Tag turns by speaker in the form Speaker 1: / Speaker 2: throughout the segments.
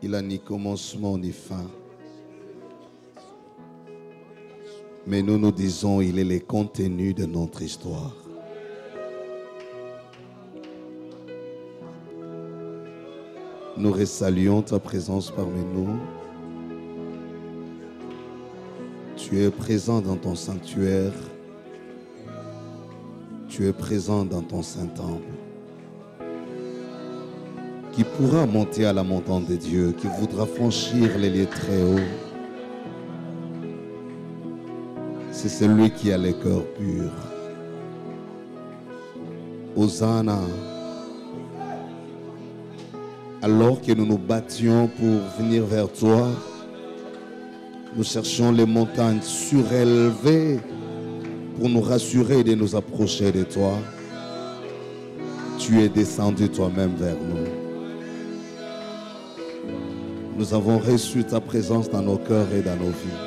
Speaker 1: Il n'a ni commencement ni fin. Mais nous nous disons, il est le contenu de notre histoire. Nous resaluons ta présence parmi nous. Tu es présent dans ton sanctuaire. Tu es présent dans ton Saint-Temple. Qui pourra monter à la montagne de Dieu, qui voudra franchir les lieux très hauts. C'est celui qui a le cœur pur. Hosanna. Alors que nous nous battions pour venir vers toi, nous cherchions les montagnes surélevées pour nous rassurer de nous approcher de toi. Tu es descendu toi-même vers nous. Nous avons reçu ta présence dans nos cœurs et dans nos vies.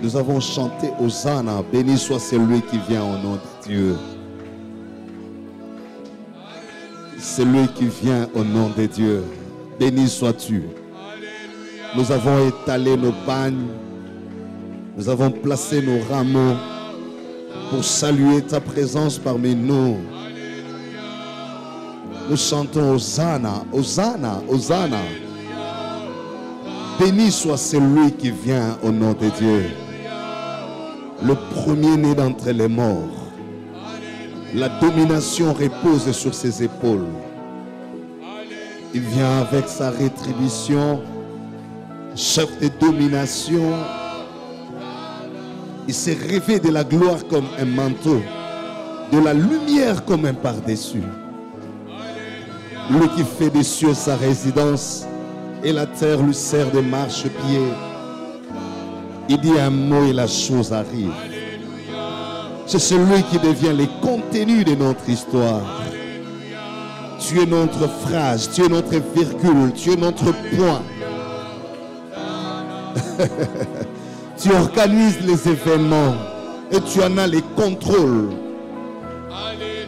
Speaker 1: Nous avons chanté Hosanna, béni soit celui qui vient au nom de Dieu. Celui qui vient au nom de Dieu, béni sois-tu. Nous avons étalé nos pagnes, nous avons placé nos rameaux pour saluer ta présence parmi nous. Nous chantons Hosanna, Hosanna, Hosanna. Béni soit celui qui vient au nom de Dieu. Le premier-né d'entre les morts. La domination repose sur ses épaules. Il vient avec sa rétribution, chef de domination. Il s'est rêvé de la gloire comme un manteau, de la lumière comme un par-dessus. Lui qui fait des cieux sa résidence et la terre lui sert de marchepied. Il dit un mot et la chose arrive. C'est celui qui devient le contenu de notre histoire. Tu es notre phrase, tu es notre virgule, tu es notre point. Tu organises les événements et tu en as les contrôles.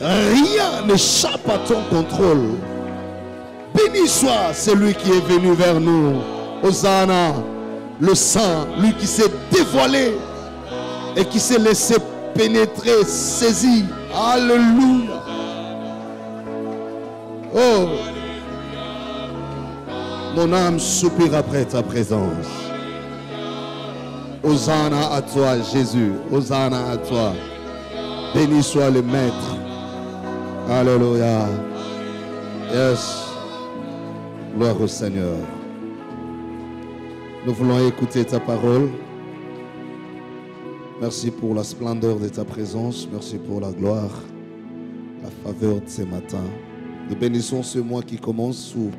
Speaker 1: Rien n'échappe à ton contrôle. Béni soit celui qui est venu vers nous. Hosanna, le Saint, lui qui s'est dévoilé et qui s'est laissé pénétrer, saisi. Alléluia. Oh, mon âme soupire après ta présence. Hosanna à toi, Jésus. Hosanna à toi. Béni soit le Maître. Alléluia. Yes. Gloire au Seigneur. Nous voulons écouter ta parole. Merci pour la splendeur de ta présence. Merci pour la gloire, la faveur de ce matin. Nous bénissons ce mois qui commence sous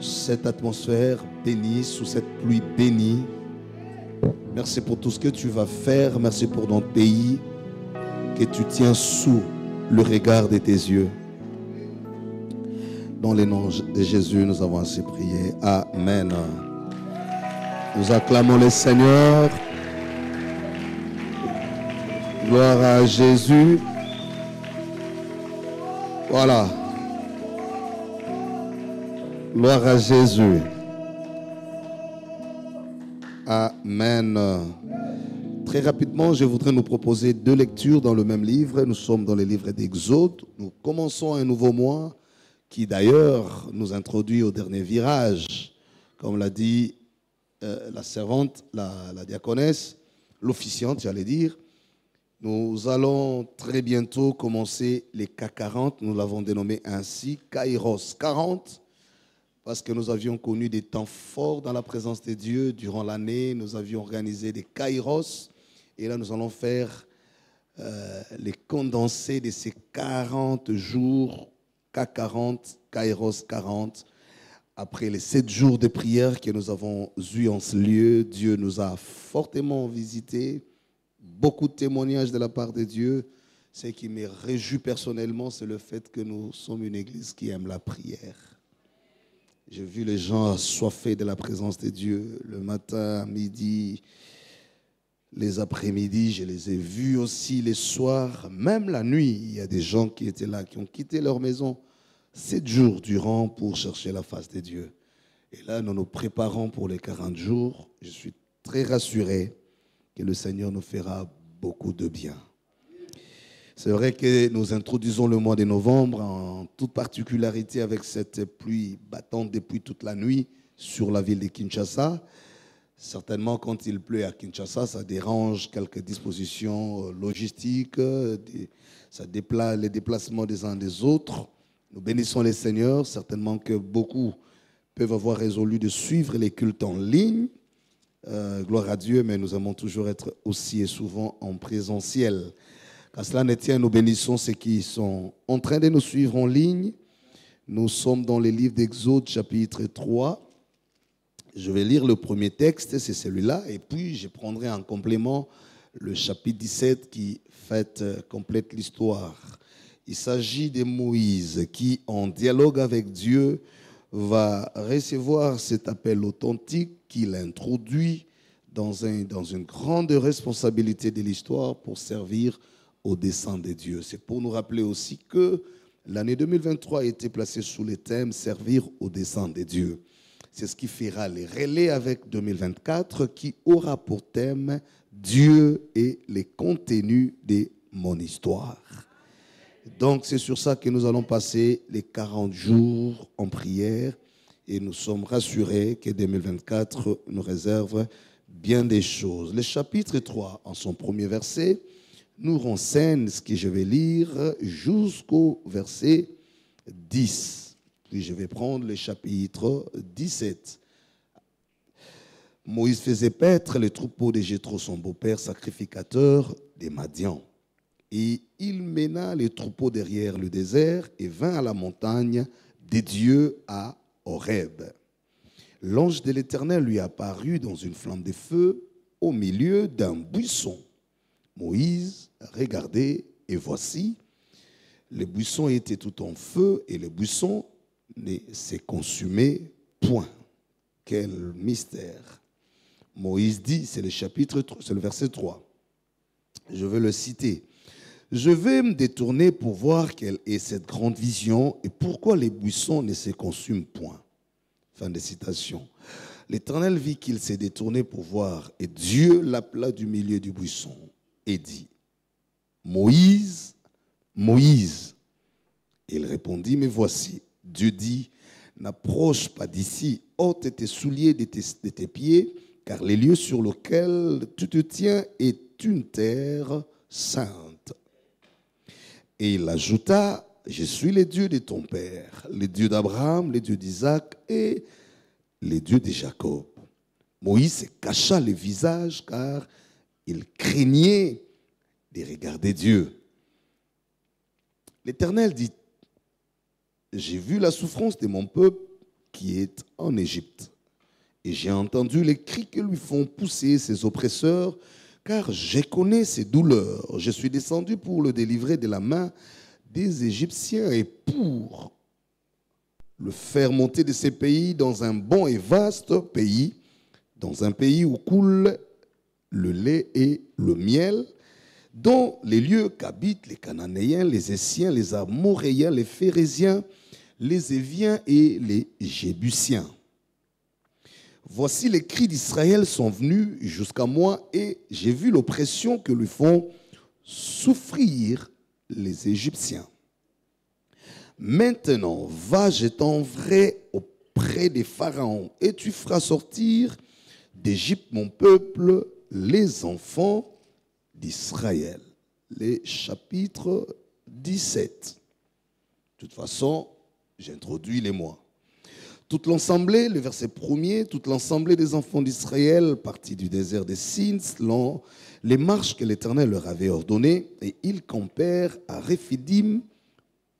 Speaker 1: cette atmosphère bénie, sous cette pluie bénie. Merci pour tout ce que tu vas faire. Merci pour notre pays que tu tiens sous le regard de tes yeux. Dans le nom de Jésus, nous avons ainsi prié. Amen. Nous acclamons le Seigneur. Gloire à Jésus. Voilà. Gloire à Jésus. Amen. Très rapidement, je voudrais nous proposer 2 lectures dans le même livre. Nous sommes dans le livre d'Exode. Nous commençons un nouveau mois qui d'ailleurs nous introduit au dernier virage. Comme l'a dit la servante, la diaconesse, l'officiante, j'allais dire. Nous allons très bientôt commencer les K40. Nous l'avons dénommé ainsi, Kairos 40. Parce que nous avions connu des temps forts dans la présence de Dieu. Durant l'année, nous avions organisé des Kairos. Et là, nous allons faire les condensés de ces 40 jours, K40, Kairos 40. Après les 7 jours de prière que nous avons eus en ce lieu, Dieu nous a fortement visités. Beaucoup de témoignages de la part de Dieu. Ce qui me réjouit personnellement, c'est le fait que nous sommes une église qui aime la prière. J'ai vu les gens assoiffés de la présence de Dieu le matin, à midi, les après-midi. Je les ai vus aussi les soirs, même la nuit. Il y a des gens qui étaient là, qui ont quitté leur maison 7 jours durant pour chercher la face de Dieu. Et là, nous nous préparons pour les 40 jours. Je suis très rassuré que le Seigneur nous fera beaucoup de bien. C'est vrai que nous introduisons le mois de novembre en toute particularité avec cette pluie battante depuis toute la nuit sur la ville de Kinshasa. Certainement, quand il pleut à Kinshasa, ça dérange quelques dispositions logistiques, les déplacements des uns des autres. Nous bénissons les Seigneurs. Certainement que beaucoup peuvent avoir résolu de suivre les cultes en ligne. Gloire à Dieu, mais nous aimons toujours être aussi et souvent en présentiel. Qu'à cela ne tienne, nous bénissons ceux qui sont en train de nous suivre en ligne. Nous sommes dans le livre d'Exode, chapitre 3. Je vais lire le premier texte, c'est celui-là, et puis je prendrai en complément le chapitre 17 qui complète l'histoire. Il s'agit de Moïse qui, en dialogue avec Dieu, va recevoir cet appel authentique qu'il introduit dans une grande responsabilité de l'histoire pour servir au dessein de Dieu. C'est pour nous rappeler aussi que l'année 2023 a été placée sous le thème « Servir au dessein de Dieu ». C'est ce qui fera les relais avec 2024 qui aura pour thème « Dieu et les contenus de mon histoire ». Donc c'est sur ça que nous allons passer les 40 jours en prière et nous sommes rassurés que 2024 nous réserve bien des choses. Le chapitre 3, en son premier verset, nous renseigne ce que je vais lire jusqu'au verset 10. Puis je vais prendre le chapitre 17. Moïse faisait paître les troupeaux de Jéthro, son beau-père, sacrificateur des Madians. Et il mena les troupeaux derrière le désert et vint à la montagne des dieux à Horeb. L'ange de l'Éternel lui apparut dans une flamme de feu au milieu d'un buisson. Moïse regardait et voici, le buisson était tout en feu et le buisson ne s'est consumé point. Quel mystère! Moïse dit, c'est le verset 3. Je vais le citer. Je vais me détourner pour voir quelle est cette grande vision et pourquoi les buissons ne se consument point. Fin de citation. L'Éternel vit qu'il s'est détourné pour voir et Dieu l'appela du milieu du buisson et dit, Moïse, Moïse. Il répondit, mais voici. Dieu dit, n'approche pas d'ici, ôte tes souliers de tes pieds, car les lieux sur lesquels tu te tiens est une terre sainte. Et il ajouta, je suis le Dieu de ton père, le Dieu d'Abraham, le Dieu d'Isaac et le Dieu de Jacob. Moïse se cacha le visage car il craignait de regarder Dieu. L'Éternel dit, j'ai vu la souffrance de mon peuple qui est en Égypte. Et j'ai entendu les cris que lui font pousser ses oppresseurs, car je connais ses douleurs. Je suis descendu pour le délivrer de la main des Égyptiens et pour le faire monter de ces pays dans un bon et vaste pays, dans un pays où coule le lait et le miel, dont les lieux qu'habitent les Cananéens, les Essiens, les Amoréens, les Phérésiens, les Éviens et les Jébusiens. Voici les cris d'Israël sont venus jusqu'à moi et j'ai vu l'oppression que lui font souffrir les Égyptiens. Maintenant, va, je t'enverrai auprès des pharaons et tu feras sortir d'Égypte mon peuple, les enfants d'Israël. Les chapitres 17. De toute façon, j'introduis les mois. Toute l'assemblée, le verset 1er, toute l'assemblée des enfants d'Israël partit du désert de Sin selon les marches que l'Éternel leur avait ordonnées, et ils campèrent à Réphidim,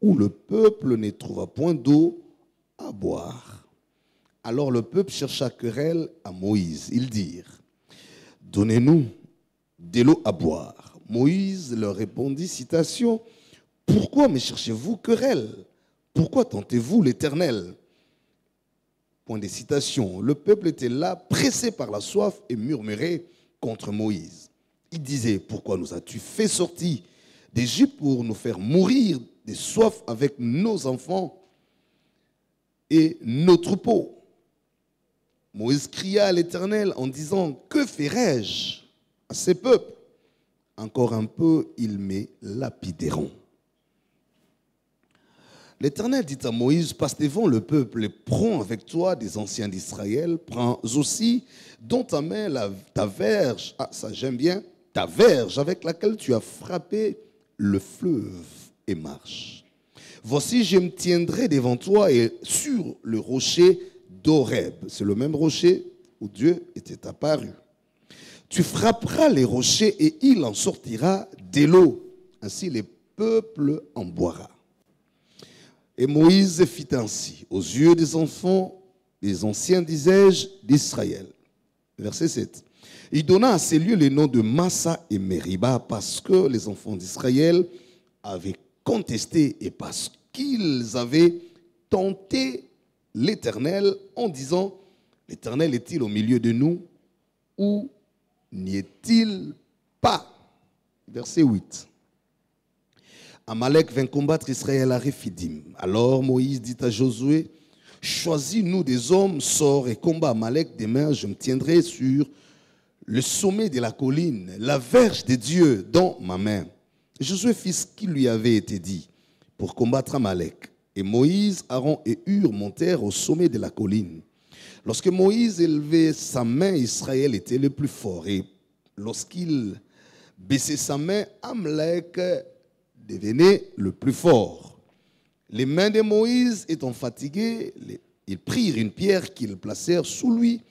Speaker 1: où le peuple ne trouva point d'eau à boire. Alors le peuple chercha querelle à Moïse. Ils dirent, donnez-nous de l'eau à boire. Moïse leur répondit, citation, pourquoi me cherchez-vous querelle? Pourquoi tentez-vous l'Éternel? Point de citation. Le peuple était là, pressé par la soif et murmurait contre Moïse. Il disait, pourquoi nous as-tu fait sortir d'Égypte pour nous faire mourir de soif avec nos enfants et nos troupeaux? Moïse cria à l'Éternel en disant, que ferai-je à ces peuples? Encore un peu, ils me lapideront. L'Éternel dit à Moïse, passe devant le peuple et prends avec toi des anciens d'Israël, prends aussi dans ta main ta verge, ça j'aime bien, ta verge avec laquelle tu as frappé le fleuve et marche. Voici, je me tiendrai devant toi et sur le rocher d'Horeb. C'est le même rocher où Dieu était apparu. Tu frapperas les rochers et il en sortira de l'eau. Ainsi, les peuples en boira. Et Moïse fit ainsi aux yeux des enfants, des anciens, disais-je, d'Israël. Verset 7. Il donna à ces lieux les noms de Massa et Meriba parce que les enfants d'Israël avaient contesté et parce qu'ils avaient tenté l'Éternel en disant, l'Éternel est-il au milieu de nous ou n'y est-il pas? Verset 8. Amalek vint combattre Israël à Réphidim. Alors Moïse dit à Josué, choisis-nous des hommes, sors et combat Amalek. Demain, je me tiendrai sur le sommet de la colline, la verge de Dieu dans ma main. Josué fit ce qui lui avait été dit pour combattre Amalek. Et Moïse, Aaron et Hur montèrent au sommet de la colline. Lorsque Moïse élevait sa main, Israël était le plus fort. Et lorsqu'il baissait sa main, Amalek devenait le plus fort. Les mains de Moïse étant fatiguées, ils prirent une pierre qu'ils placèrent sous lui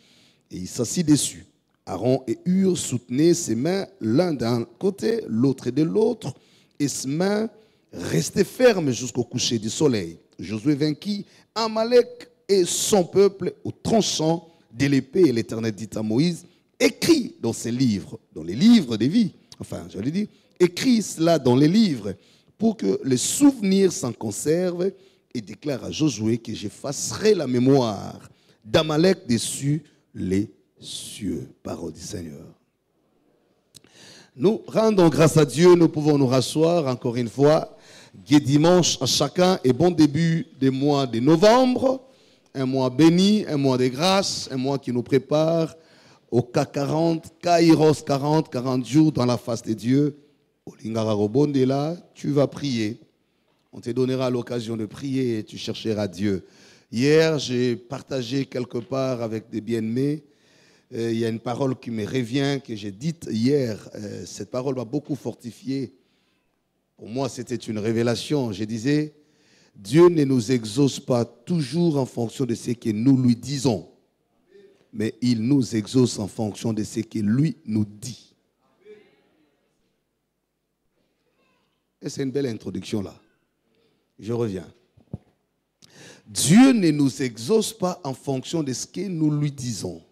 Speaker 1: et il s'assit dessus. Aaron et Hur soutenaient ses mains l'un d'un côté, l'autre de l'autre, et ses mains restaient fermes jusqu'au coucher du soleil. Josué vainquit Amalek et son peuple au tranchant de l'épée. Et l'Éternel dit à Moïse, écris dans ces livres, dans les livres des vies, écris cela dans les livres pour que les souvenirs s'en conservent et déclare à Josué que j'effacerai la mémoire d'Amalek dessus les cieux. Parole du Seigneur. Nous rendons grâce à Dieu, nous pouvons nous rasseoir encore une fois. Gai dimanche à chacun et bon début des mois de novembre. Un mois béni, un mois de grâce, un mois qui nous prépare au K40, Kairos 40 jours dans la face de Dieu. Au Lingara Robondela, tu vas prier. On te donnera l'occasion de prier et tu chercheras Dieu. Hier, j'ai partagé quelque part avec des bien-aimés. Il y a une parole qui me revient, que j'ai dite hier. Cette parole m'a beaucoup fortifié. Pour moi, c'était une révélation. Je disais, Dieu ne nous exauce pas toujours en fonction de ce que nous lui disons, mais il nous exauce en fonction de ce que lui nous dit. Et c'est une belle introduction là. Je reviens. Dieu ne nous exauce pas en fonction de ce que nous lui disons,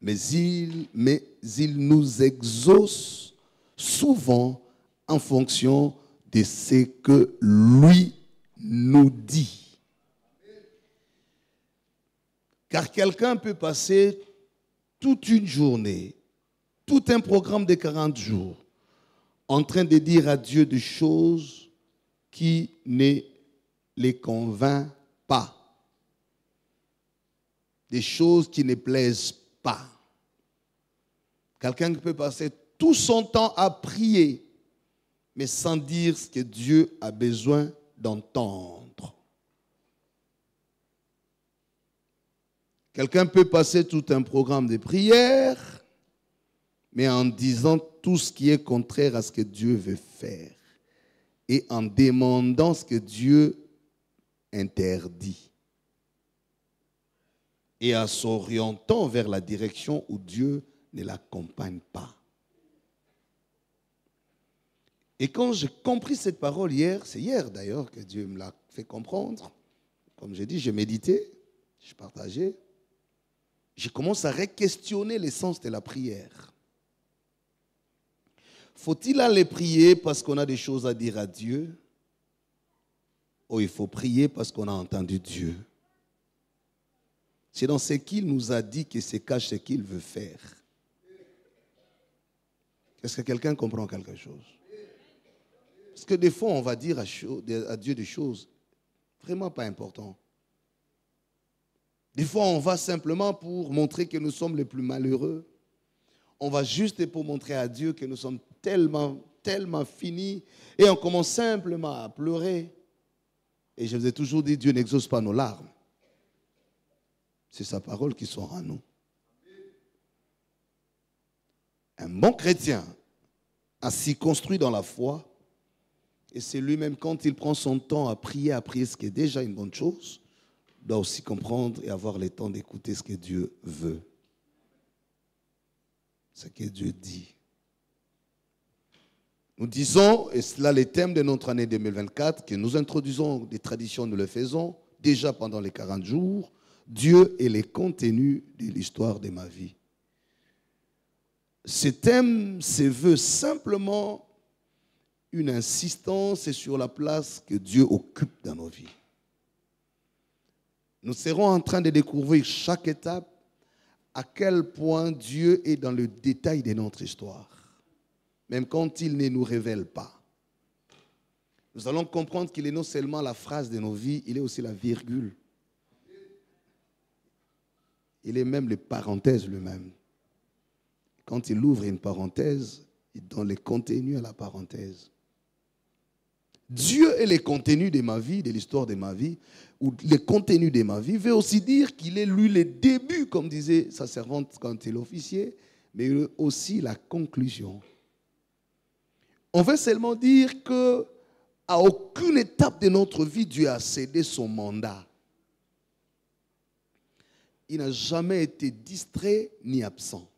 Speaker 1: mais il nous exauce souvent en fonction de ce que lui nous dit. Car quelqu'un peut passer toute une journée, tout un programme de 40 jours, en train de dire à Dieu des choses qui ne les convainc pas, des choses qui ne plaisent pas. Quelqu'un qui peut passer tout son temps à prier, mais sans dire ce que Dieu a besoin d'entendre. Quelqu'un peut passer tout un programme de prière, mais en disant tout ce qui est contraire à ce que Dieu veut faire et en demandant ce que Dieu interdit et en s'orientant vers la direction où Dieu ne l'accompagne pas. Et quand j'ai compris cette parole hier, c'est hier d'ailleurs que Dieu me l'a fait comprendre, comme j'ai dit, j'ai médité, j'ai partagé, je commence à re-questionner l'essence de la prière. Faut-il aller prier parce qu'on a des choses à dire à Dieu? Ou il faut prier parce qu'on a entendu Dieu? C'est dans ce qu'il nous a dit que se cache ce qu'il veut faire. Est-ce que quelqu'un comprend quelque chose? Parce que des fois, on va dire à Dieu des choses vraiment pas importantes. Des fois, on va simplement pour montrer que nous sommes les plus malheureux. On va juste pour montrer à Dieu que nous sommes tellement, tellement finis. Et on commence simplement à pleurer. Et je vous ai toujours dit, Dieu n'exauce pas nos larmes. C'est sa parole qui sort en nous. Un bon chrétien, assis construit dans la foi, et c'est lui-même quand il prend son temps à prier, ce qui est déjà une bonne chose, doit aussi comprendre et avoir le temps d'écouter ce que Dieu veut. Ce que Dieu dit. Nous disons, et c'est là le thème de notre année 2024, que nous introduisons des traditions, nous le faisons déjà pendant les 40 jours, Dieu et les contenus de l'histoire de ma vie. Ce thème se veut simplement une insistance sur la place que Dieu occupe dans nos vies. Nous serons en train de découvrir chaque étape à quel point Dieu est dans le détail de notre histoire, même quand il ne nous révèle pas. Nous allons comprendre qu'il est non seulement la phrase de nos vies, il est aussi la virgule. Il est même les parenthèses lui-même. Quand il ouvre une parenthèse, il donne le contenu à la parenthèse. Dieu est le contenu de ma vie, de l'histoire de ma vie, ou le contenu de ma vie, veut aussi dire qu'il est lui le début, comme disait sa servante quand il officiait, mais aussi la conclusion. On veut seulement dire qu'à aucune étape de notre vie, Dieu a cédé son mandat. Il n'a jamais été distrait ni absent.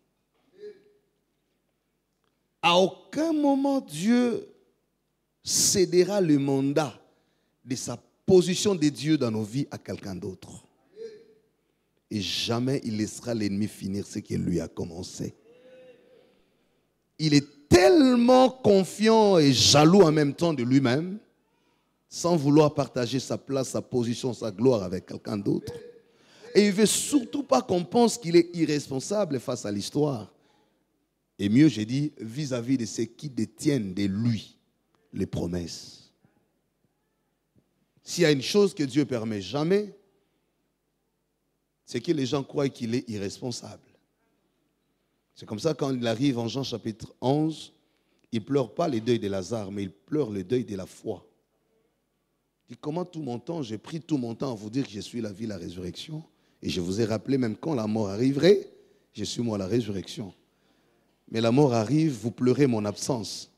Speaker 1: À aucun moment, Dieu cédera le mandat de sa position de Dieu dans nos vies à quelqu'un d'autre. Et jamais il laissera l'ennemi finir ce qu'il lui a commencé. Il est tellement confiant et jaloux en même temps de lui-même, sans vouloir partager sa place, sa position, sa gloire avec quelqu'un d'autre. Et il ne veut surtout pas qu'on pense qu'il est irresponsable face à l'histoire. Et mieux, j'ai dit, vis-à-vis de ceux qui détiennent de lui les promesses. S'il y a une chose que Dieu ne permet jamais, c'est que les gens croient qu'il est irresponsable. C'est comme ça quand il arrive en Jean chapitre 11, il ne pleure pas le deuil de Lazare, mais il pleure le deuil de la foi. Il dit, comment tout mon temps, j'ai pris tout mon temps à vous dire que je suis la vie, la résurrection. Et je vous ai rappelé même quand la mort arriverait, je suis moi la résurrection. Mais la mort arrive, vous pleurez mon absence.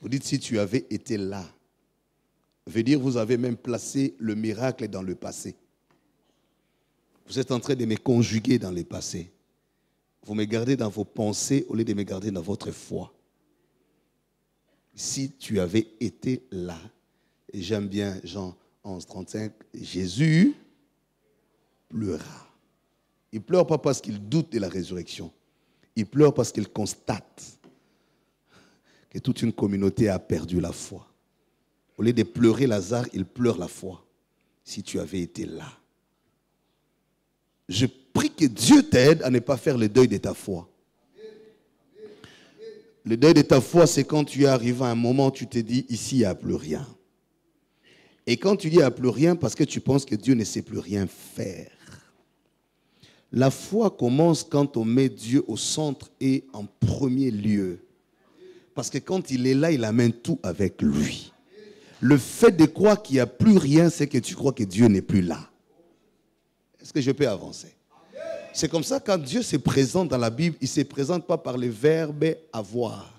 Speaker 1: Vous dites si tu avais été là. Veut dire vous avez même placé le miracle dans le passé. Vous êtes en train de me conjuguer dans le passé. Vous me gardez dans vos pensées au lieu de me garder dans votre foi. Si tu avais été là, et j'aime bien Jean 11, 35, Jésus pleura. Il ne pleure pas parce qu'il doute de la résurrection. Il pleure parce qu'il constate que toute une communauté a perdu la foi. Au lieu de pleurer Lazare, il pleure la foi. Si tu avais été là. Je prie que Dieu t'aide à ne pas faire le deuil de ta foi. Le deuil de ta foi, c'est quand tu es arrivé à un moment où tu te dis, ici, il n'y a plus rien. Et quand tu dis, il n'y a plus rien, parce que tu penses que Dieu ne sait plus rien faire. La foi commence quand on met Dieu au centre et en premier lieu. Parce que quand il est là, il amène tout avec lui. Le fait de croire qu'il n'y a plus rien, c'est que tu crois que Dieu n'est plus là. Est-ce que je peux avancer? C'est comme ça quand Dieu se présente dans la Bible, il ne se présente pas par le verbe avoir,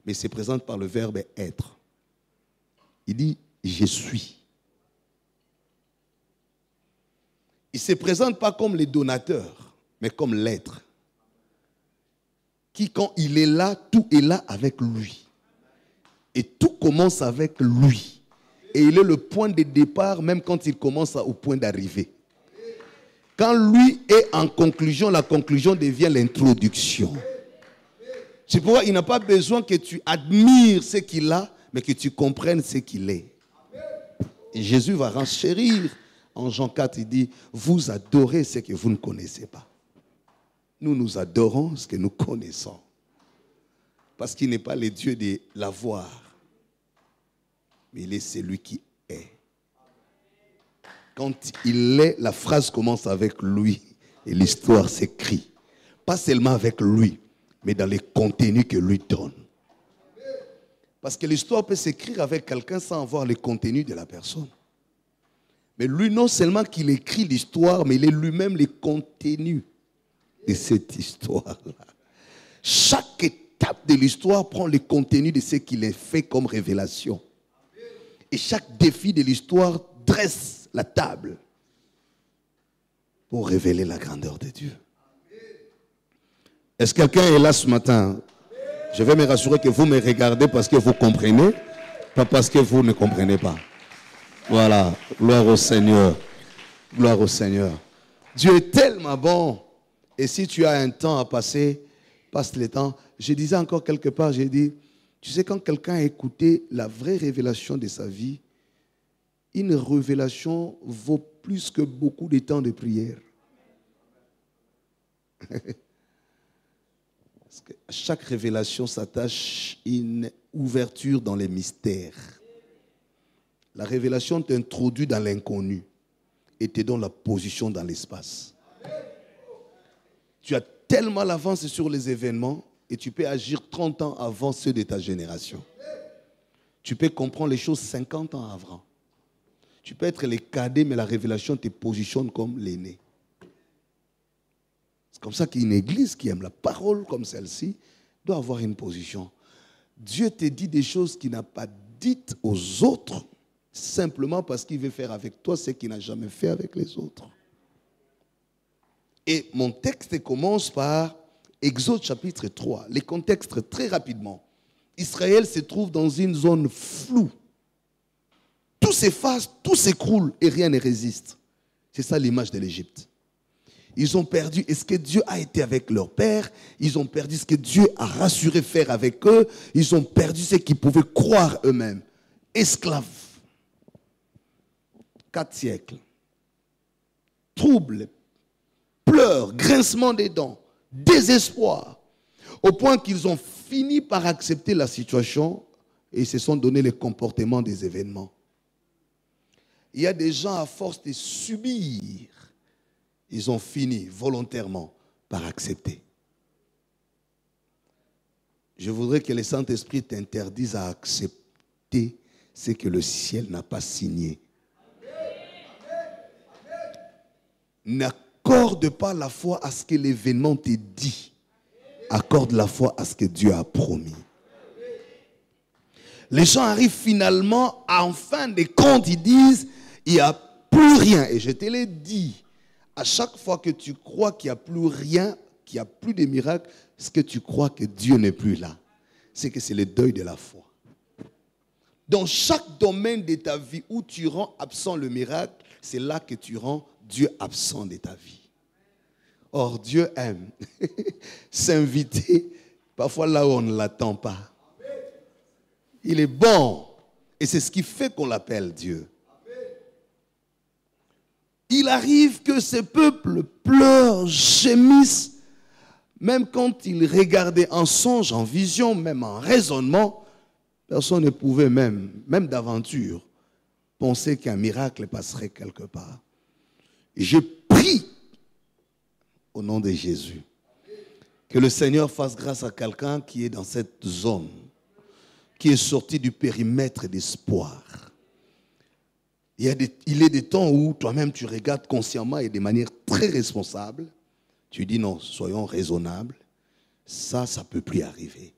Speaker 1: mais il se présente par le verbe être. Il dit, je suis. Il ne se présente pas comme les donateurs, mais comme l'être. Qui, quand il est là, tout est là avec lui. Et tout commence avec lui. Et il est le point de départ, même quand il commence au point d'arrivée. Quand lui est en conclusion, la conclusion devient l'introduction. C'est pourquoi il n'a pas besoin que tu admires ce qu'il a, mais que tu comprennes ce qu'il est. Et Jésus va renchérir. En Jean 4, il dit, vous adorez ce que vous ne connaissez pas. Nous, nous adorons ce que nous connaissons. Parce qu'il n'est pas le Dieu de l'avoir, mais il est celui qui est. quand la phrase commence avec lui et l'histoire s'écrit. Pas seulement avec lui, mais dans les contenus que lui donne. Parce que l'histoire peut s'écrire avec quelqu'un sans avoir le contenu de la personne. Mais lui, non seulement qu'il écrit l'histoire, mais il est lui-même le contenu de cette histoire-là. Chaque étape de l'histoire prend le contenu de ce qu'il a fait comme révélation. Et chaque défi de l'histoire dresse la table pour révéler la grandeur de Dieu. Est-ce que quelqu'un est là ce matin? Je vais me rassurer que vous me regardez parce que vous comprenez, pas parce que vous ne comprenez pas. Voilà, gloire au Seigneur. Gloire au Seigneur. Dieu est tellement bon. Et si tu as un temps à passer, passe le temps. Je disais encore quelque part, j'ai dit, tu sais, quand quelqu'un a écouté la vraie révélation de sa vie, une révélation vaut plus que beaucoup de temps de prière. Parce que chaque révélation s'attache à une ouverture dans les mystères. La révélation t'introduit dans l'inconnu et te donne la position dans l'espace. Tu as tellement l'avance sur les événements et tu peux agir 30 ans avant ceux de ta génération. Tu peux comprendre les choses 50 ans avant. Tu peux être le cadet, mais la révélation te positionne comme l'aîné. C'est comme ça qu'une église qui aime la parole comme celle-ci doit avoir une position. Dieu te dit des choses qu'il n'a pas dites aux autres, simplement parce qu'il veut faire avec toi ce qu'il n'a jamais fait avec les autres. Et mon texte commence par Exode chapitre 3. Les contextes très rapidement. Israël se trouve dans une zone floue. Tout s'efface, tout s'écroule et rien ne résiste. C'est ça l'image de l'Égypte. Ils ont perdu est-ce que Dieu a été avec leur père. Ils ont perdu ce que Dieu a rassuré faire avec eux. Ils ont perdu ce qu'ils pouvaient croire eux-mêmes. Esclaves. 4 siècles. Troubles, pleurs, grincement des dents, désespoir. Au point qu'ils ont fini par accepter la situation et ils se sont donné les comportements des événements. Il y a des gens, à force de subir, ils ont fini volontairement par accepter. Je voudrais que le Saint-Esprit t'interdise à accepter ce que le ciel n'a pas signé. N'accorde pas la foi à ce que l'événement te dit. Accorde la foi à ce que Dieu a promis. Les gens arrivent finalement, en fin de compte, ils disent, il n'y a plus rien. Et je te l'ai dit, à chaque fois que tu crois qu'il n'y a plus rien, qu'il n'y a plus de miracle, c'est que tu crois que Dieu n'est plus là. C'est que c'est le deuil de la foi. Dans chaque domaine de ta vie où tu rends absent le miracle, c'est là que tu rends Dieu absent de ta vie. Or, Dieu aime s'inviter parfois là où on ne l'attend pas. Il est bon. Et c'est ce qui fait qu'on l'appelle Dieu. Il arrive que ces peuples pleurent, gémissent, même quand ils regardaient en songe, en vision, même en raisonnement, personne ne pouvait même d'aventure, penser qu'un miracle passerait quelque part. Et je prie au nom de Jésus que le Seigneur fasse grâce à quelqu'un qui est dans cette zone, qui est sorti du périmètre d'espoir. Il est des temps où toi-même tu regardes consciemment et de manière très responsable. Tu dis non, soyons raisonnables. Ça ne peut plus arriver.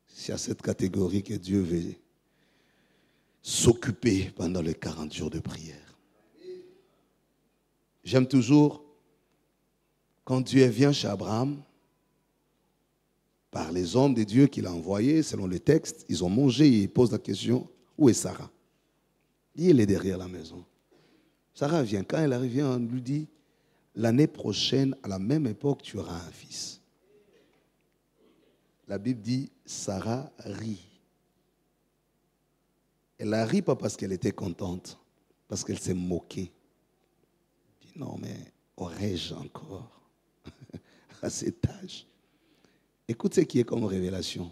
Speaker 1: C'est à cette catégorie que Dieu veut s'occuper pendant les 40 jours de prière. J'aime toujours quand Dieu vient chez Abraham, par les hommes de Dieu qu'il a envoyés, selon le texte, ils ont mangé et ils posent la question, où est Sarah? Il est derrière la maison. Sarah vient. Quand elle arrive, on lui dit, l'année prochaine, à la même époque, tu auras un fils. La Bible dit, Sarah rit. Elle a ri pas parce qu'elle était contente, parce qu'elle s'est moquée. Elle dit, non, mais aurais-je encore à cet âge? Écoute ce qui est comme révélation.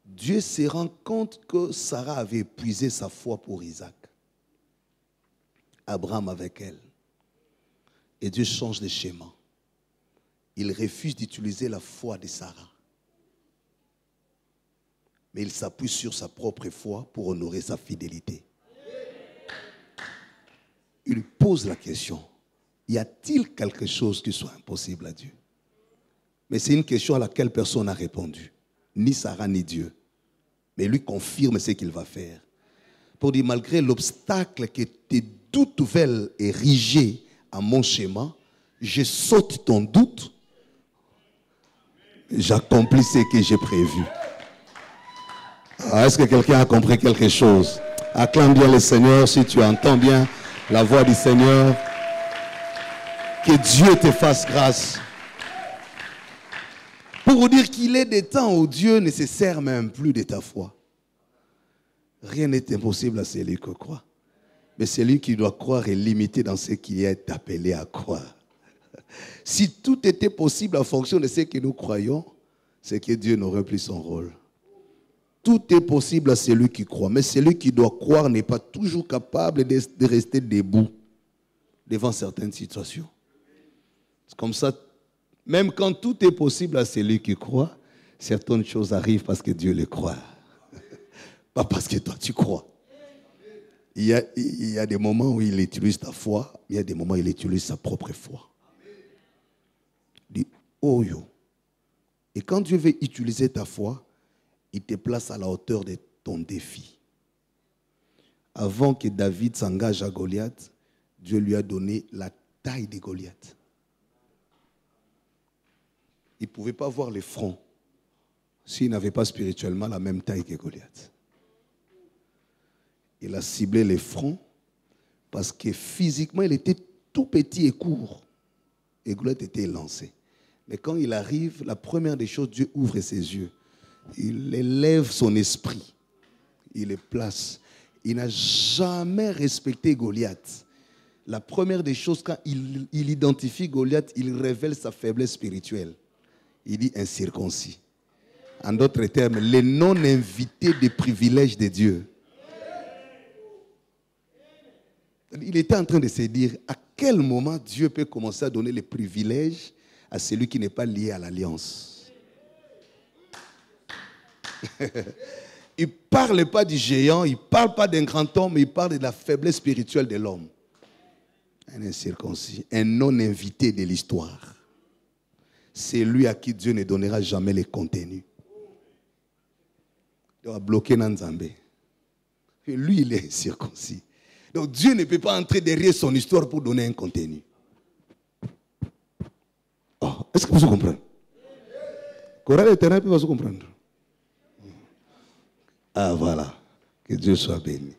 Speaker 1: Dieu se rend compte que Sarah avait épuisé sa foi pour Isaac. Abraham avec elle. Et Dieu change de schéma. Il refuse d'utiliser la foi de Sarah. Mais il s'appuie sur sa propre foi pour honorer sa fidélité. Il pose la question, y a-t-il quelque chose qui soit impossible à Dieu? Mais c'est une question à laquelle personne n'a répondu. Ni Sarah, ni Dieu. Mais lui confirme ce qu'il va faire. Pour dire, malgré l'obstacle que tes doutes veulent ériger à mon schéma, je saute ton doute, j'accomplis ce que j'ai prévu. Est-ce que quelqu'un a compris quelque chose? Acclame bien le Seigneur si tu entends bien la voix du Seigneur. Que Dieu te fasse grâce. Pour vous dire qu'il est des temps où Dieu ne se sert même plus de ta foi. Rien n'est impossible à celui qui croit. Mais celui qui doit croire est limité dans ce qu'il est appelé à croire. Si tout était possible en fonction de ce que nous croyons, c'est que Dieu n'aurait plus son rôle. Tout est possible à celui qui croit. Mais celui qui doit croire n'est pas toujours capable de rester debout devant certaines situations. C'est comme ça, même quand tout est possible à celui qui croit, certaines choses arrivent parce que Dieu les croit. Pas parce que toi tu crois. Il y a des moments où il utilise ta foi, il y a des moments où il utilise sa propre foi. Il dit, oh yo. Et quand Dieu veut utiliser ta foi, il te place à la hauteur de ton défi. Avant que David s'engage à Goliath, Dieu lui a donné la taille de Goliath. Il ne pouvait pas voir les fronts s'il n'avait pas spirituellement la même taille que Goliath. Il a ciblé les fronts parce que physiquement, il était tout petit et court. Et Goliath était lancé. Mais quand il arrive, la première des choses, Dieu ouvre ses yeux. Il élève son esprit. Il le place. Il n'a jamais respecté Goliath. La première des choses, quand il identifie Goliath, il révèle sa faiblesse spirituelle. Il dit incirconcis. En d'autres termes, les non-invités des privilèges de Dieu. Il était en train de se dire à quel moment Dieu peut commencer à donner les privilèges à celui qui n'est pas lié à l'alliance. Il ne parle pas du géant, il ne parle pas d'un grand homme, mais il parle de la faiblesse spirituelle de l'homme. Un incirconcis, un non-invité de l'histoire. C'est lui à qui Dieu ne donnera jamais les contenus. Il va bloquer Nanzambé. Lui, il est incirconcis. Donc Dieu ne peut pas entrer derrière son histoire pour donner un contenu. Oh, est-ce que vous comprenez? Chorale éternelle peut vous comprendre. Ah voilà. Que Dieu soit béni.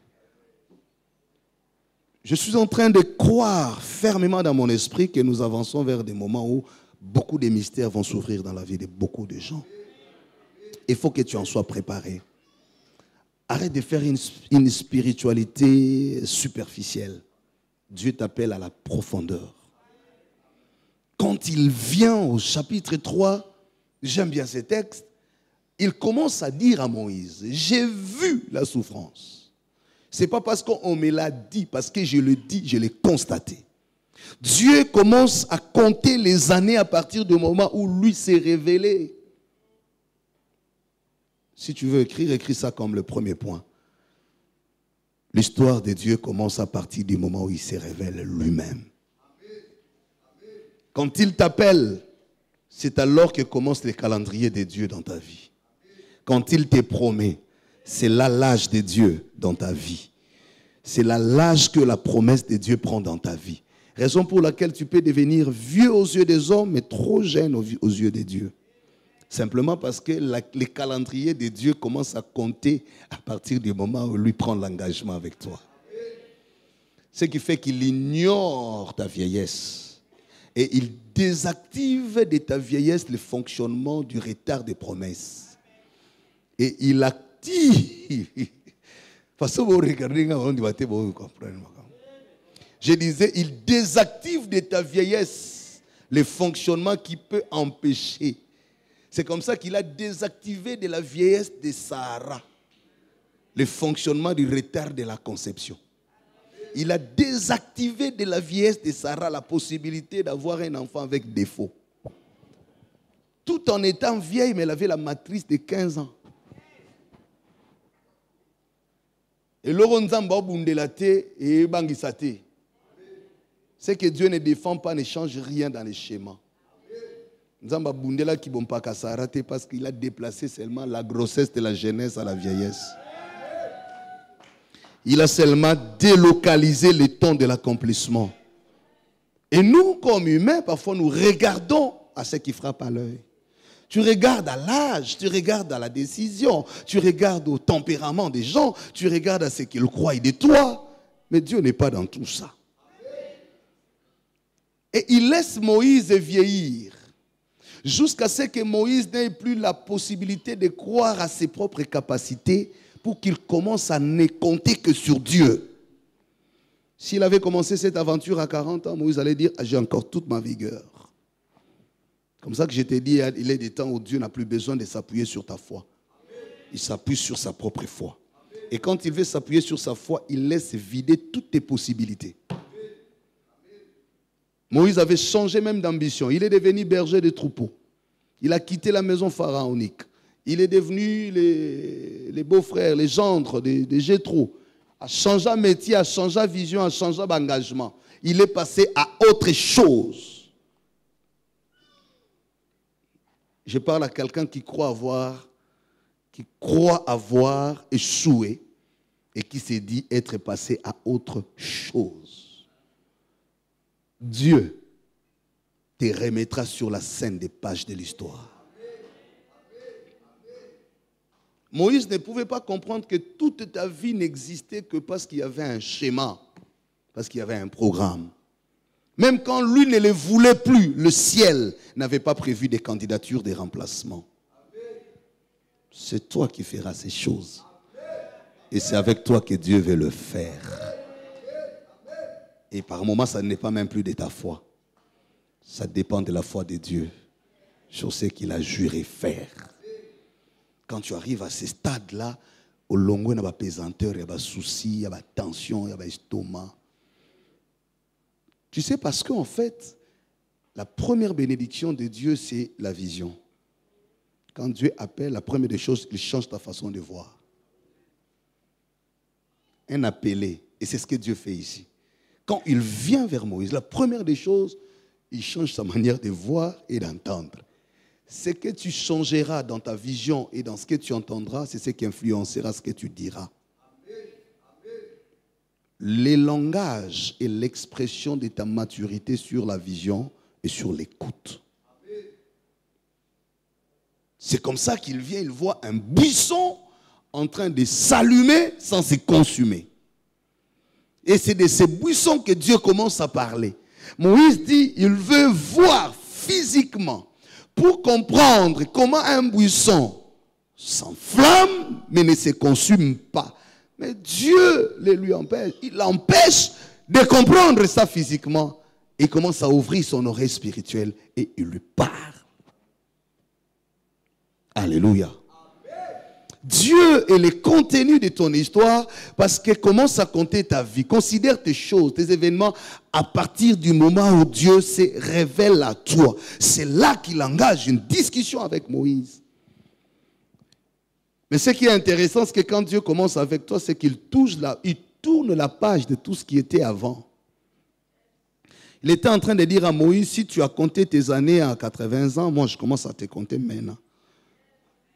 Speaker 1: Je suis en train de croire fermement dans mon esprit que nous avançons vers des moments où beaucoup de mystères vont s'ouvrir dans la vie de beaucoup de gens. Il faut que tu en sois préparé. Arrête de faire une spiritualité superficielle. Dieu t'appelle à la profondeur. Quand il vient au chapitre 3, j'aime bien ce texte, il commence à dire à Moïse, j'ai vu la souffrance. Ce n'est pas parce qu'on me l'a dit, parce que je le dis, je l'ai constaté. Dieu commence à compter les années à partir du moment où lui s'est révélé. Si tu veux écrire, écris ça comme le premier point. L'histoire de Dieu commence à partir du moment où il se révèle lui-même. Quand il t'appelle, c'est alors que commence le calendrier de Dieu dans ta vie. Quand il te promet, c'est là l'âge de Dieu dans ta vie. C'est là l'âge que la promesse de Dieu prend dans ta vie. Raison pour laquelle tu peux devenir vieux aux yeux des hommes, mais trop jeune aux yeux de Dieu. Simplement parce que les calendriers de Dieu commencent à compter à partir du moment où lui prend l'engagement avec toi. Ce qui fait qu'il ignore ta vieillesse. Et il désactive de ta vieillesse le fonctionnement du retard des promesses. Et il active. Je disais, il désactive de ta vieillesse le fonctionnement qui peut empêcher. C'est comme ça qu'il a désactivé de la vieillesse de Sarah le fonctionnement du retard de la conception. Il a désactivé de la vieillesse de Sarah la possibilité d'avoir un enfant avec défaut. Tout en étant vieille, mais elle avait la matrice de 15 ans. Et c'est que Dieu ne défend pas, ne change rien dans les schémas. Parce qu'il a déplacé seulement la grossesse de la jeunesse à la vieillesse. Il a seulement délocalisé le temps de l'accomplissement. Et nous, comme humains, parfois nous regardons à ce qui frappe à l'œil. Tu regardes à l'âge, tu regardes à la décision, tu regardes au tempérament des gens, tu regardes à ce qu'ils croient de toi. Mais Dieu n'est pas dans tout ça. Et il laisse Moïse vieillir jusqu'à ce que Moïse n'ait plus la possibilité de croire à ses propres capacités pour qu'il commence à ne compter que sur Dieu. S'il avait commencé cette aventure à 40 ans, Moïse allait dire « J'ai encore toute ma vigueur ». Comme ça que je t'ai dit, il est des temps où Dieu n'a plus besoin de s'appuyer sur ta foi. Il s'appuie sur sa propre foi. Et quand il veut s'appuyer sur sa foi, il laisse vider toutes tes possibilités. Moïse avait changé même d'ambition. Il est devenu berger de troupeaux. Il a quitté la maison pharaonique. Il est devenu les beaux-frères, les gendres de Jéthro. A changé de métier, a changé de vision, a changé d'engagement. Il est passé à autre chose. Je parle à quelqu'un qui croit avoir échoué et qui s'est dit être passé à autre chose. Dieu te remettra sur la scène des pages de l'histoire. Moïse ne pouvait pas comprendre que toute ta vie n'existait que parce qu'il y avait un schéma, parce qu'il y avait un programme. Même quand lui ne le voulait plus, le ciel n'avait pas prévu des candidatures, des remplacements. C'est toi qui feras ces choses. Et c'est avec toi que Dieu veut le faire. Et par moments, ça n'est pas même plus de ta foi. Ça dépend de la foi de Dieu. Sur ce qu'il a juré faire. Quand tu arrives à ce stade-là, au long, il y a des pesanteurs, il y a des soucis, il y a des tensions, il y a des estomacs. Tu sais, parce qu'en fait, la première bénédiction de Dieu, c'est la vision. Quand Dieu appelle, la première des choses, il change ta façon de voir. Un appelé, et c'est ce que Dieu fait ici. Quand il vient vers Moïse, la première des choses, il change sa manière de voir et d'entendre. Ce que tu changeras dans ta vision et dans ce que tu entendras, c'est ce qui influencera ce que tu diras. Les langages et l'expression de ta maturité sur la vision et sur l'écoute. C'est comme ça qu'il vient, il voit un buisson en train de s'allumer sans se consumer. Et c'est de ces buissons que Dieu commence à parler. Moïse dit, il veut voir physiquement pour comprendre comment un buisson s'enflamme mais ne se consume pas. Mais Dieu le lui empêche. Il l'empêche de comprendre ça physiquement. Et il commence à ouvrir son oreille spirituelle et il lui parle. Alléluia. Amen. Dieu est le contenu de ton histoire parce qu'il commence à compter ta vie. Considère tes choses, tes événements à partir du moment où Dieu se révèle à toi. C'est là qu'il engage une discussion avec Moïse. Mais ce qui est intéressant, c'est que quand Dieu commence avec toi, c'est qu'il tourne la page de tout ce qui était avant. Il était en train de dire à Moïse, si tu as compté tes années à 80 ans, moi je commence à te compter maintenant.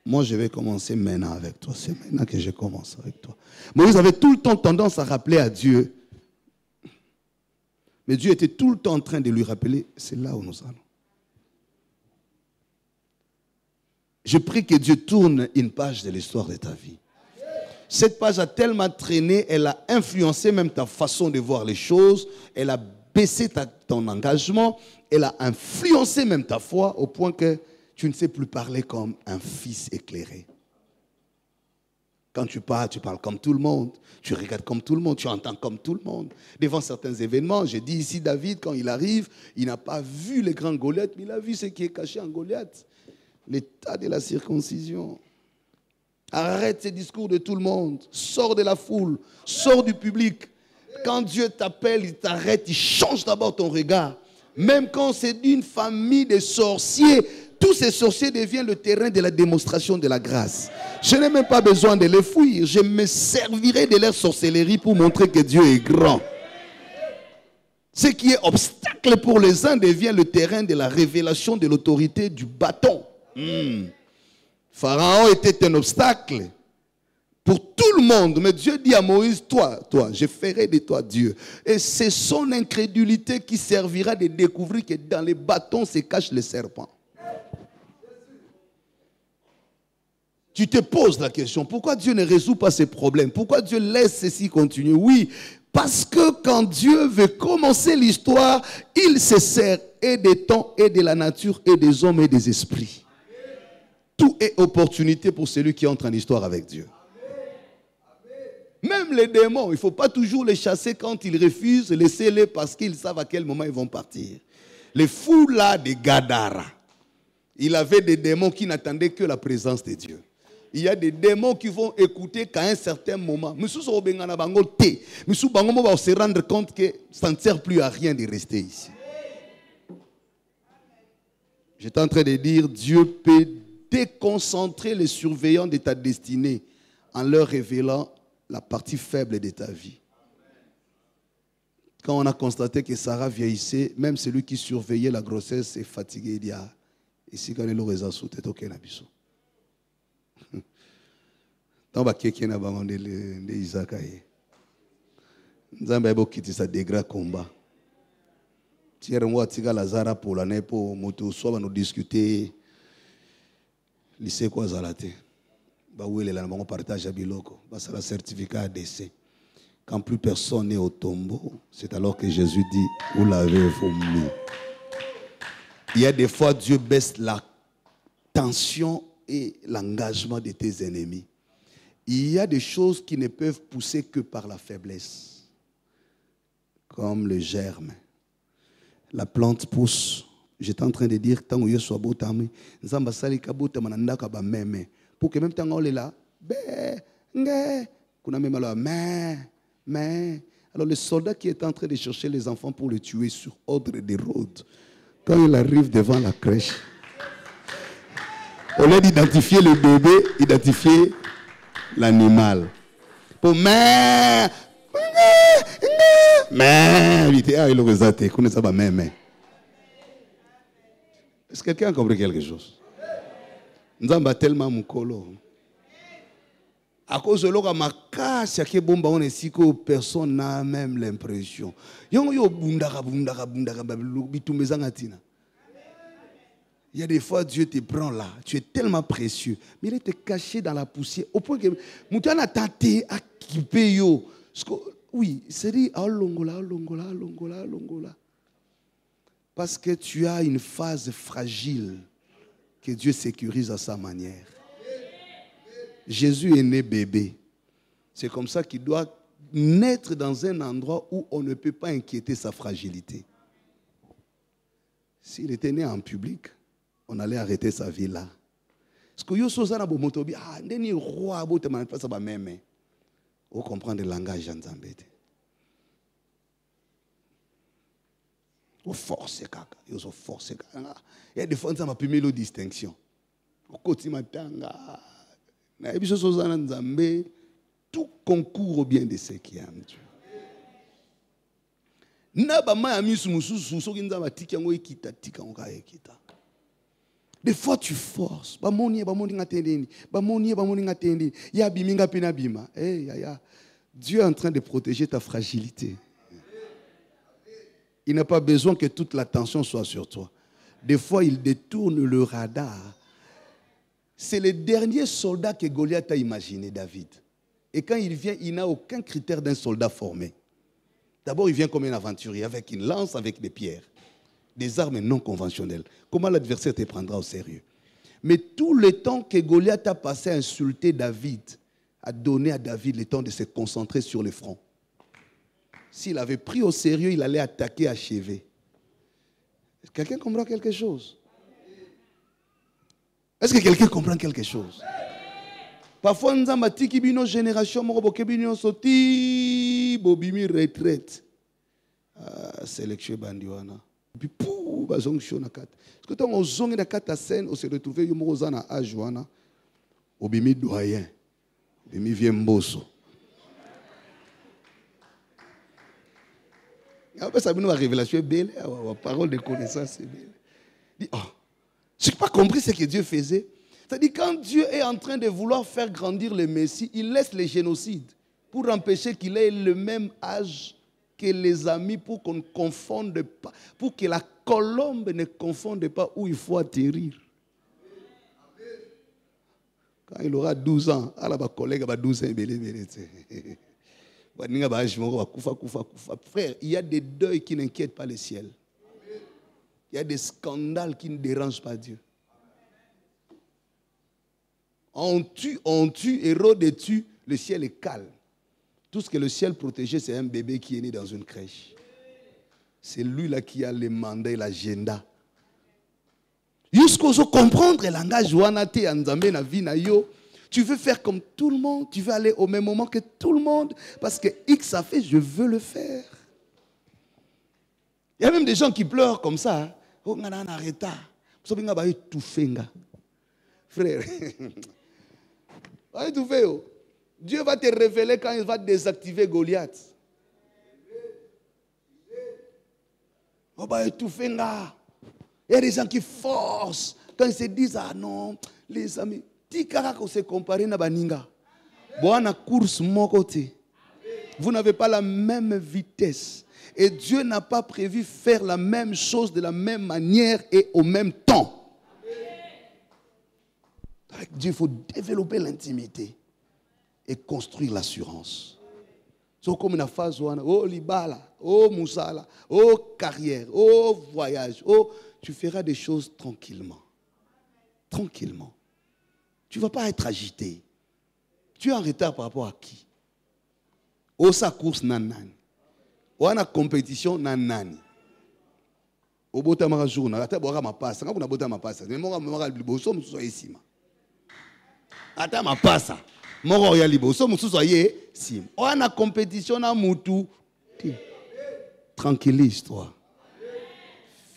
Speaker 1: Moi je vais commencer maintenant avec toi. C'est maintenant que je commence avec toi. Moïse avait tout le temps tendance à rappeler à Dieu. Mais Dieu était tout le temps en train de lui rappeler, c'est là où nous allons. Je prie que Dieu tourne une page de l'histoire de ta vie. Cette page a tellement traîné, elle a influencé même ta façon de voir les choses, elle a baissé ton engagement, elle a influencé même ta foi au point que tu ne sais plus parler comme un fils éclairé. Quand tu parles comme tout le monde, tu regardes comme tout le monde, tu entends comme tout le monde. Devant certains événements, j'ai dit ici David, quand il arrive, il n'a pas vu les grands Goliath, mais il a vu ce qui est caché en Goliath. L'état de la circoncision. Arrête ces discours de tout le monde. Sors de la foule. Sors du public. Quand Dieu t'appelle, il t'arrête, il change d'abord ton regard. Même quand c'est d'une famille de sorciers, tous ces sorciers deviennent le terrain de la démonstration de la grâce. Je n'ai même pas besoin de les fuir. Je me servirai de leur sorcellerie pour montrer que Dieu est grand. Ce qui est obstacle pour les uns devient le terrain de la révélation de l'autorité du bâton. Pharaon était un obstacle pour tout le monde. Mais Dieu dit à Moïse, toi, je ferai de toi Dieu. Et c'est son incrédulité qui servira de découvrir que dans les bâtons se cache le serpent. Tu te poses la question, pourquoi Dieu ne résout pas ces problèmes? Pourquoi Dieu laisse ceci continuer? Oui, parce que quand Dieu veut commencer l'histoire, il se sert et des temps, et de la nature, et des hommes, et des esprits. Tout est opportunité pour celui qui entre en histoire avec Dieu. Même les démons, il ne faut pas toujours les chasser quand ils refusent, laissez-les parce qu'ils savent à quel moment ils vont partir. Les fous là de Gadara, il avait des démons qui n'attendaient que la présence de Dieu. Il y a des démons qui vont écouter qu'à un certain moment. Mais se rendre compte que ça ne sert plus à rien de rester ici. J'étais en train de dire, Dieu peut déconcentrer les surveillants de ta destinée en leur révélant la partie faible de ta vie. Quand on a constaté que Sarah vieillissait, même celui qui surveillait la grossesse est fatigué. Il dit, ici quand il a raison, c'est ok na biso. Tant que quelqu'un n'a pas demandé de Isaac. Nzambe ebo kiti sa degra combat. Tiere moi tika Lazara pour l'année pour moto soit nous discuter lycée quoi zalate. Ba ouele la bango partage à biloko. Ba ça la certificat à décès. Quand plus personne n'est au tombeau, c'est alors que Jésus dit vous l'avez vomi. Il y a des fois Dieu baisse la tension et l'engagement de tes ennemis. Il y a des choses qui ne peuvent pousser que par la faiblesse. Comme le germe. La plante pousse. J'étais en train de dire, tant que je suis beau, pour que même tant qu'on est là, alors le soldat qui est en train de chercher les enfants pour les tuer sur ordre d'Hérode, quand il arrive devant la crèche, au lieu d'identifier le bébé, identifier l'animal. Pour est-ce que quelqu'un a compris quelque chose? Nous avons tellement mon colo. À cause de l'eau, ma casse, il y a bomba on est si que personne n'a même l'impression. Il y a des fois, Dieu te prend là. Tu es tellement précieux. Mais il est caché dans la poussière. Au point que Moutan a tenté à quitter. Oui, c'est dit, longola. Parce que tu as une phase fragile que Dieu sécurise à sa manière. Jésus est né bébé. C'est comme ça qu'il doit naître dans un endroit où on ne peut pas inquiéter sa fragilité. S'il était né en public, on allait arrêter sa vie là. Parce que vous comprenez le langage en Zambété. Vous forcez kaka, vous forcez kaka. Il y a des fois ça m'a permis la distinction. Au quotidien matanga, na ebiso sozana Nzambe, tout concourt au bien de ceux qui aiment Dieu. Na ba ma amisu mususu soki Nzamba tiki yango ekita tika ngoka ekita. Des fois tu forces, ba moni ngatendeni, ba moni ngatendeni, ya biminga pena bima. Dieu est en train de protéger ta fragilité. Il n'a pas besoin que toute l'attention soit sur toi. Des fois, il détourne le radar. C'est le dernier soldat que Goliath a imaginé, David. Et quand il vient, il n'a aucun critère d'un soldat formé. D'abord, il vient comme un aventurier, avec une lance, avec des pierres. Des armes non conventionnelles. Comment l'adversaire te prendra au sérieux? Mais tout le temps que Goliath a passé à insulter David, a donné à David le temps de se concentrer sur le front. S'il avait pris au sérieux, il allait attaquer, achever. Est-ce que quelqu'un comprend quelque chose? Est-ce que quelqu'un comprend quelque chose? Parfois, nous avons une génération, nous avons bobimi retraite. Sélection bandiwana. Puis pou bazongshio na kata. Parce que tant on zongi na kata scène, on se retrouve yo moza na âge wana. Obimi doyen. Obimi vieux mboso. Après ça une révélation belle, la parole de connaissance c'est belle. Dit je n'ai pas compris ce que Dieu faisait. C'est-à-dire quand Dieu est en train de vouloir faire grandir le Messie, il laisse les génocides pour empêcher qu'il ait le même âge que les amis, pour qu'on ne confonde pas, pour que la colombe ne confonde pas où il faut atterrir. Quand il aura 12 ans, ma collègue a 12 ans, frère, il y a des deuils qui n'inquiètent pas le ciel. Il y a des scandales qui ne dérangent pas Dieu. On tue, Hérode tue, le ciel est calme. Tout ce que le ciel protégeait, c'est un bébé qui est né dans une crèche. C'est lui-là qui a le mandat et l'agenda. Jusqu'à comprendre le langage, tu veux faire comme tout le monde, tu veux aller au même moment que tout le monde, parce que X a fait, je veux le faire. Il y a même des gens qui pleurent comme ça. Oh, frère, Dieu va te révéler quand il va désactiver Goliath. Oh, bah, étouffer. Il y a des gens qui forcent quand ils se disent ah non, les amis, tikara ko se comparer na baninga. Boana course mon côté. Vous n'avez pas la même vitesse. Et Dieu n'a pas prévu faire la même chose de la même manière et au même temps. Avec Dieu, il faut développer l'intimité et construire l'assurance. C'est comme une phase où oh libala, oh moussala, oh carrière, oh voyage, oh tu feras des choses tranquillement. Tranquillement. Tu ne vas pas être agité. Tu es en retard par rapport à qui? Oh sa course nanani. Oh na compétition nanani. Oh botama journée, ata boka ma passe, quand on a botama passe, mais moi me liboso mususu ici. Ata ma passe. Moro ya liboso mususu ici. Oh na compétition na mutu. Tranquillise-toi.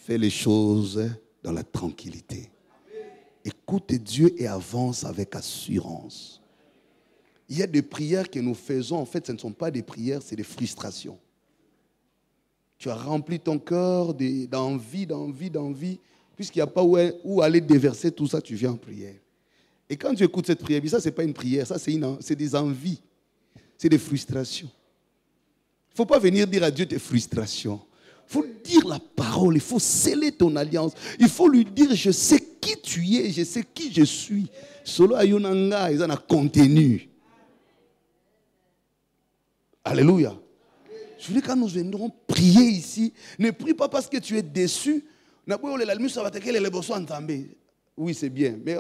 Speaker 1: Fais les choses dans la tranquillité. Écoute Dieu et avance avec assurance. Il y a des prières que nous faisons, en fait, ce ne sont pas des prières, c'est des frustrations. Tu as rempli ton cœur d'envie, puisqu'il n'y a pas où aller déverser tout ça, tu viens en prière. Et quand tu écoutes cette prière, ça, ce n'est pas une prière, ça, c'est des envies, c'est des frustrations. Il ne faut pas venir dire à Dieu tes frustrations. Il faut dire la parole, il faut sceller ton alliance. Il faut lui dire, je sais qui tu es, je sais qui je suis. Solo ayunanga, ils en ont contenu. Alléluia. Je voulais quand nous viendrons prier ici, ne prie pas parce que tu es déçu. Oui, c'est bien. Mais il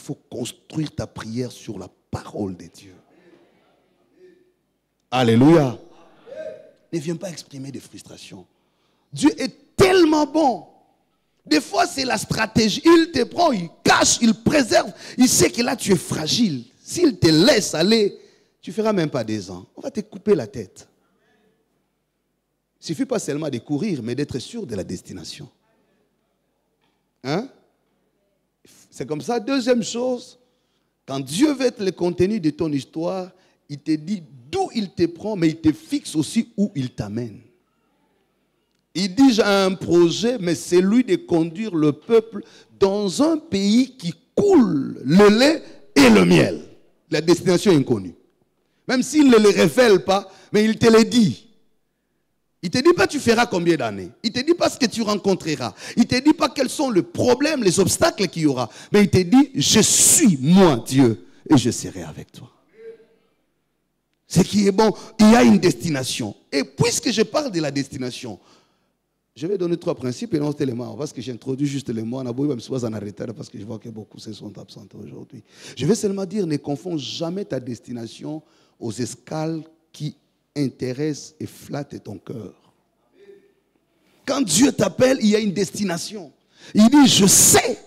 Speaker 1: faut construire ta prière sur la parole de Dieu. Alléluia. Ne viens pas exprimer des frustrations. Dieu est tellement bon. Des fois, c'est la stratégie. Il te prend, il cache, il préserve. Il sait que là, tu es fragile. S'il te laisse aller, tu ne feras même pas 2 ans. On va te couper la tête. Il ne suffit pas seulement de courir, mais d'être sûr de la destination. Hein? C'est comme ça. Deuxième chose, quand Dieu veut être le contenu de ton histoire, il te dit d'où il te prend, mais il te fixe aussi où il t'amène. Il dit, j'ai un projet, mais c'est lui de conduire le peuple dans un pays qui coule le lait et le miel. La destination est inconnue. Même s'il ne le révèle pas, mais il te le dit. Il ne te dit pas tu feras combien d'années. Il ne te dit pas ce que tu rencontreras. Il ne te dit pas quels sont les problèmes, les obstacles qu'il y aura. Mais il te dit, je suis moi Dieu et je serai avec toi. Ce qui est bon, il y a une destination. Et puisque je parle de la destination, je vais donner 3 principes et non tellement, parce que j'introduis juste les mots. Parce que je vois que beaucoup se sont absents aujourd'hui. Je vais seulement dire, ne confonds jamais ta destination aux escales qui intéresse et flatte ton cœur. Quand Dieu t'appelle, il y a une destination. Il dit, je sais,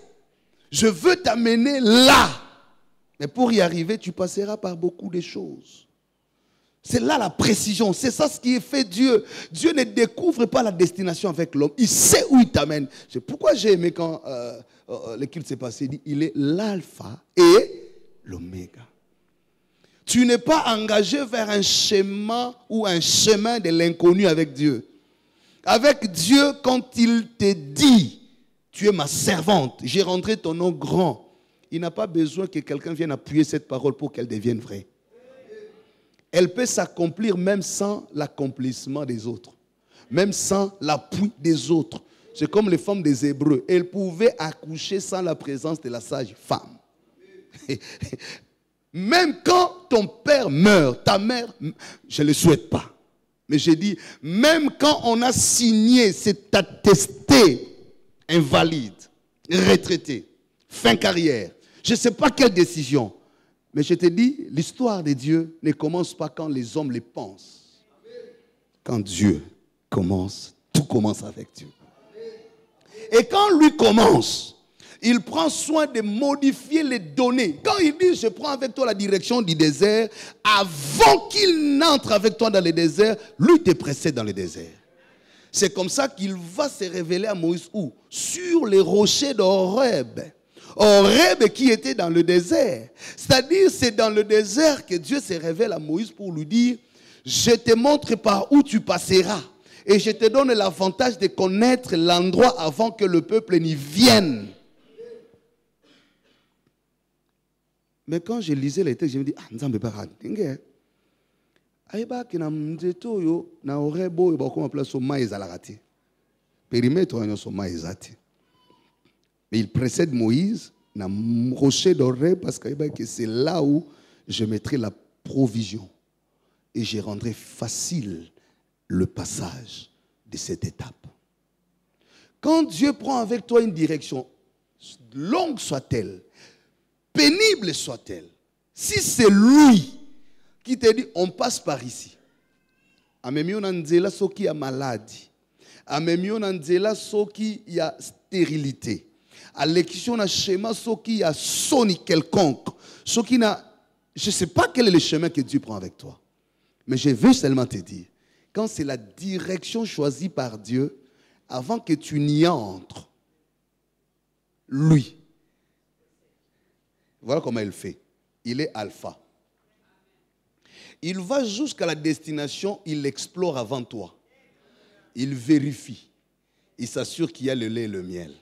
Speaker 1: je veux t'amener là. Mais pour y arriver, tu passeras par beaucoup de choses. C'est là la précision, c'est ça ce qui fait Dieu. Dieu ne découvre pas la destination avec l'homme, il sait où il t'amène. C'est pourquoi j'ai aimé quand le culte s'est passé, il dit, il est l'alpha et l'oméga. Tu n'es pas engagé vers un schéma ou un chemin de l'inconnu avec Dieu. Avec Dieu, quand il te dit, tu es ma servante, j'ai rentré ton nom grand, il n'a pas besoin que quelqu'un vienne appuyer cette parole pour qu'elle devienne vraie. Elle peut s'accomplir même sans l'accomplissement des autres, même sans l'appui des autres. C'est comme les femmes des Hébreux. Elles pouvaient accoucher sans la présence de la sage femme. Même quand ton père meurt, ta mère, je ne le souhaite pas. Mais j'ai dit, même quand on a signé cet attesté invalide, retraité, fin carrière, je ne sais pas quelle décision. Mais je te dis, l'histoire de Dieu ne commence pas quand les hommes les pensent. Quand Dieu commence, tout commence avec Dieu. Et quand lui commence, il prend soin de modifier les données. Quand il dit, je prends avec toi la direction du désert, avant qu'il n'entre avec toi dans le désert, lui te précède dans le désert. C'est comme ça qu'il va se révéler à Moïse où? Sur les rochers d'Horeb. Horeb qui était dans le désert. C'est-à-dire, c'est dans le désert que Dieu se révèle à Moïse pour lui dire, je te montre par où tu passeras. Et je te donne l'avantage de connaître l'endroit avant que le peuple n'y vienne. Mais quand je lisais les textes, je me dis, Nzambe bara ndenge. Aiba kina mzeto yo na Horebo ba ko place au maïs à la raté. Périmètre on so maïs até. Mais il précède Moïse dans le rocher d'Horeb parce que c'est là où je mettrai la provision et je rendrai facile le passage de cette étape. Quand Dieu prend avec toi une direction, longue soit-elle, pénible soit-elle, si c'est lui qui te dit on passe par ici, amemio nanzela soki ya maladie, amemio nanzela soki ya stérilité, à l'élection d'un schéma, ce qui a sonné quelconque, ce qui n'a, je ne sais pas quel est le chemin que Dieu prend avec toi. Mais je veux seulement te dire, quand c'est la direction choisie par Dieu, avant que tu n'y entres, lui, voilà comment il fait. Il est alpha. Il va jusqu'à la destination, il explore avant toi. Il vérifie. Il s'assure qu'il y a le lait et le miel.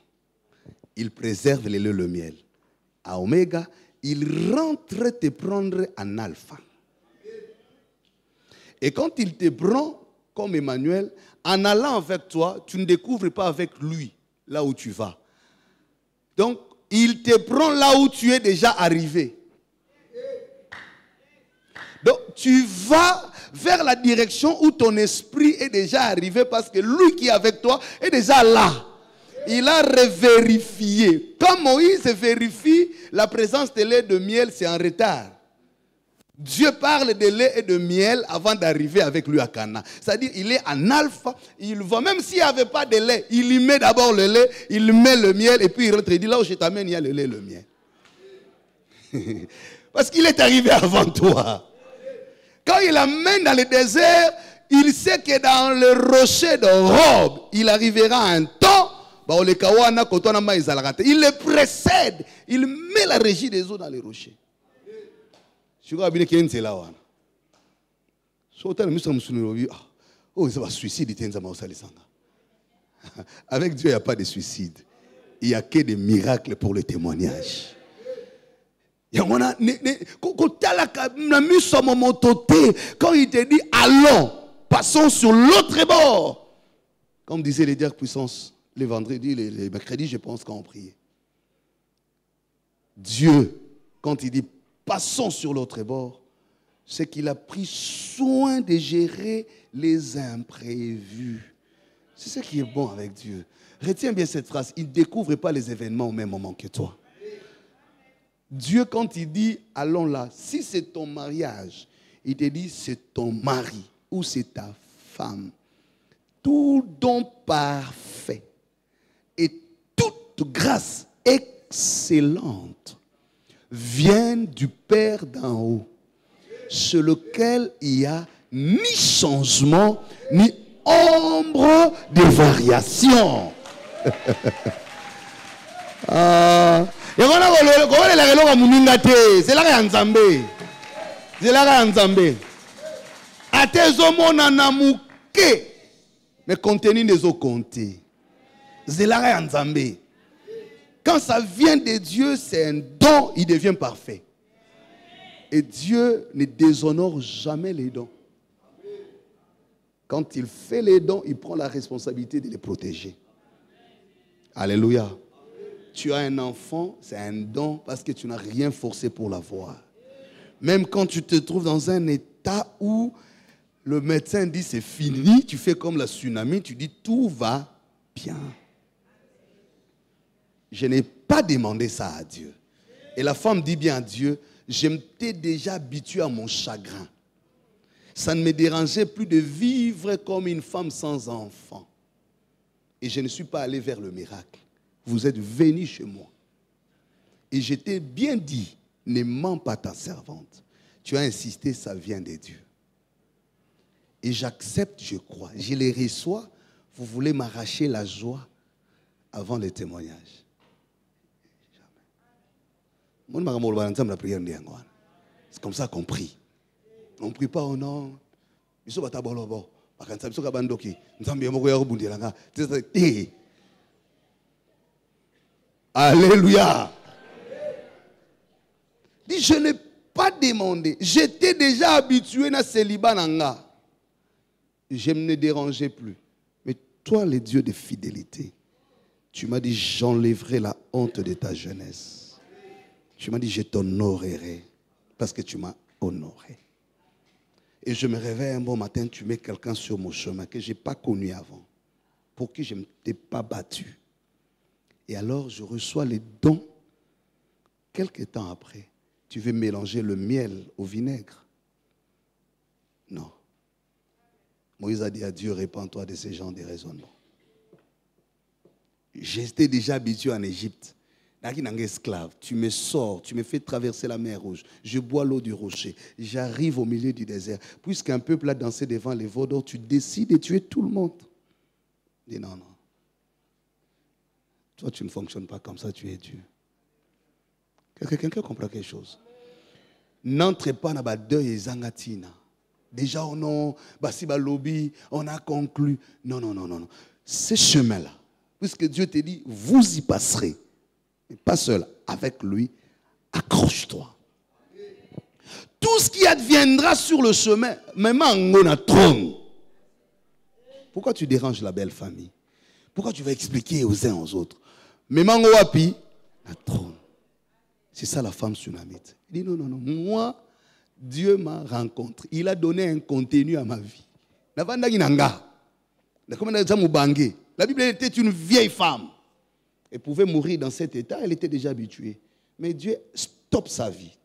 Speaker 1: Il préserve le lait et le miel. À Oméga, il rentre te prendre en alpha. Et quand il te prend, comme Emmanuel, en allant avec toi, tu ne découvres pas avec lui là où tu vas. Donc, il te prend là où tu es déjà arrivé. Donc, tu vas vers la direction où ton esprit est déjà arrivé parce que lui qui est avec toi est déjà là. Il a revérifié. Quand Moïse vérifie la présence de lait et de miel, c'est en retard. Dieu parle de lait et de miel avant d'arriver avec lui à Cana. C'est-à-dire, il est en alpha, il va, même s'il n'y avait pas de lait, il y met d'abord le lait, il met le miel, et puis il rentre et dit, là où je t'amène, il y a le lait et le miel. Parce qu'il est arrivé avant toi. Quand il amène dans le désert, il sait que dans le rocher d'Horeb, il arrivera un temps, il le précède, il met la régie des eaux dans les rochers. Avec Dieu, il n'y a pas de suicide. Il n'y a que des miracles pour le témoignage. Quand il te dit allons, passons sur l'autre bord. Comme disaient les diacres puissance, les vendredis, les mercredis, je pense, quand on priait. Dieu, quand il dit passons sur l'autre bord, c'est qu'il a pris soin de gérer les imprévus. C'est ce qui est bon avec Dieu. Retiens bien cette phrase. Il ne découvre pas les événements au même moment que toi. Dieu, quand il dit allons là, si c'est ton mariage, il te dit c'est ton mari. ou c'est ta femme, tout don parfait et toute grâce excellente viennent du Père d'en haut, sur lequel il n'y a ni changement, ni ombre de variation. C'est là qu'il y a Nzambe. C'est là qu'il y a Nzambe. Atezomona namuke. Mais contenu des eaux comptés. C'est là qu'il y a Nzambe. Quand ça vient de Dieu, c'est un don, il devient parfait. Et Dieu ne déshonore jamais les dons. Quand il fait les dons, il prend la responsabilité de les protéger. Alléluia. Tu as un enfant, c'est un don parce que tu n'as rien forcé pour l'avoir. Même quand tu te trouves dans un état où le médecin dit c'est fini, tu fais comme la tsunami, tu dis tout va bien. Je n'ai pas demandé ça à Dieu. Et la femme dit bien à Dieu, je m'étais déjà habitué à mon chagrin. Ça ne me dérangeait plus de vivre comme une femme sans enfant. Et je ne suis pas allé vers le miracle. Vous êtes venu chez moi. Et je t'ai bien dit, ne mens pas ta servante. Tu as insisté, ça vient de Dieu. Et j'accepte, je crois. Je les reçois. Vous voulez m'arracher la joie avant le témoignage. Jamais. C'est comme ça qu'on prie. On ne prie pas au nom. Alléluia. Dit, je n'ai pas demandé. J'étais déjà habitué à célibat nanga. Je ne me dérangeais plus. Mais toi, le Dieu de fidélité, tu m'as dit, j'enlèverai la honte de ta jeunesse. Tu m'as dit, je t'honorerai parce que tu m'as honoré. Et je me réveille un bon matin, tu mets quelqu'un sur mon chemin que je n'ai pas connu avant, pour qui je ne t'ai pas battu. Et alors, je reçois les dons. Quelque temps après, tu veux mélanger le miel au vinaigre? Non. Moïse a dit à Dieu, répands-toi de ces genres de raisonnements. J'étais déjà habitué en Égypte. Esclave, tu me sors, tu me fais traverser la mer Rouge, je bois l'eau du rocher, j'arrive au milieu du désert. Puisqu'un peuple a dansé devant les veaux d'or, tu décides de tuer tout le monde. Il dit non, non. Toi, tu ne fonctionnes pas comme ça, tu es Dieu. Quelqu'un comprend quelque chose? N'entrez pas dans le deuil et zangatina. Déjà, on a conclu. Non, non, non, non. Ce chemin-là, puisque Dieu te dit, vous y passerez. Mais pas seul, avec lui, accroche-toi. Tout ce qui adviendra sur le chemin, même en a trône. Pourquoi tu déranges la belle famille? Pourquoi tu vas expliquer aux uns aux autres? Même en wapi, la trône. C'est ça la femme sunamite. Il dit non, non, non. Moi, Dieu m'a rencontré. Il a donné un contenu à ma vie. La Bible était une vieille femme. Elle pouvait mourir dans cet état, elle était déjà habituée. Mais Dieu stoppe sa vie,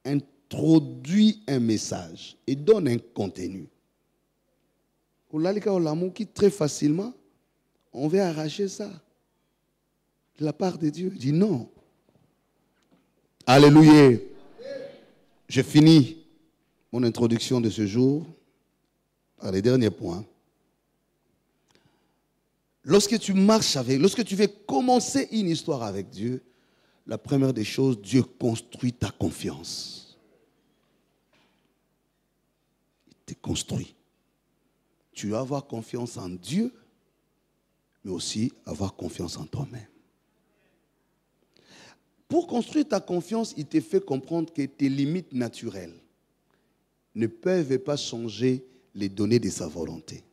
Speaker 1: introduit un message et donne un contenu. L'amour qui très facilement, on veut arracher ça. De la part de Dieu, il dit non. Alléluia. Je finis mon introduction de ce jour par les derniers points. Lorsque tu marches avec, lorsque tu veux commencer une histoire avec Dieu, la première des choses, Dieu construit ta confiance. Il te construit. Tu dois avoir confiance en Dieu, mais aussi avoir confiance en toi-même. Pour construire ta confiance, il te fait comprendre que tes limites naturelles ne peuvent pas changer les données de sa volonté.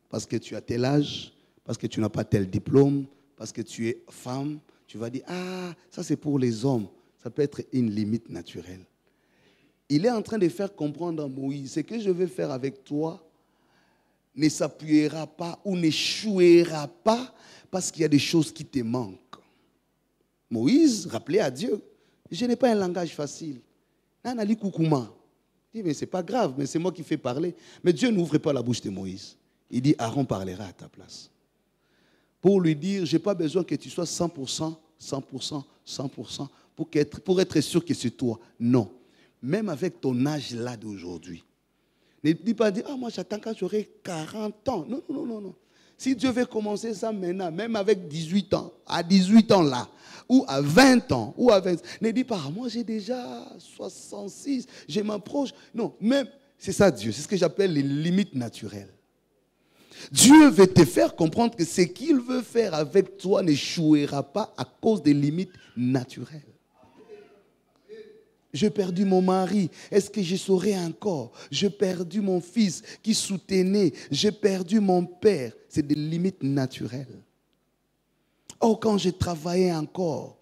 Speaker 1: Parce que tu as tel âge, parce que tu n'as pas tel diplôme, parce que tu es femme, tu vas dire, ah, ça c'est pour les hommes. Ça peut être une limite naturelle. Il est en train de faire comprendre à Moïse, ce que je vais faire avec toi ne s'appuiera pas ou n'échouera pas parce qu'il y a des choses qui te manquent. Moïse rappelait à Dieu, je n'ai pas un langage facile. Nanali koukouma. Il dit, mais ce n'est pas grave, mais c'est moi qui fais parler. Mais Dieu n'ouvre pas la bouche de Moïse. Il dit, Aaron parlera à ta place. Pour lui dire, je n'ai pas besoin que tu sois 100%, 100%, 100%, pour être sûr que c'est toi. Non. Même avec ton âge là d'aujourd'hui. Ne dis pas dire, ah moi j'attends quand j'aurai 40 ans. Non, non, non, non. Si Dieu veut commencer ça maintenant, même avec 18 ans, à 18 ans là, ou à 20 ans, ou à 20 ne dis pas, ah, moi j'ai déjà 66, je m'approche. Non, même, c'est ça Dieu, c'est ce que j'appelle les limites naturelles. Dieu veut te faire comprendre que ce qu'il veut faire avec toi n'échouera pas à cause des limites naturelles. J'ai perdu mon mari, est-ce que je saurai encore? J'ai perdu mon fils qui soutenait, j'ai perdu mon père. C'est des limites naturelles. Oh, quand je travaillais encore,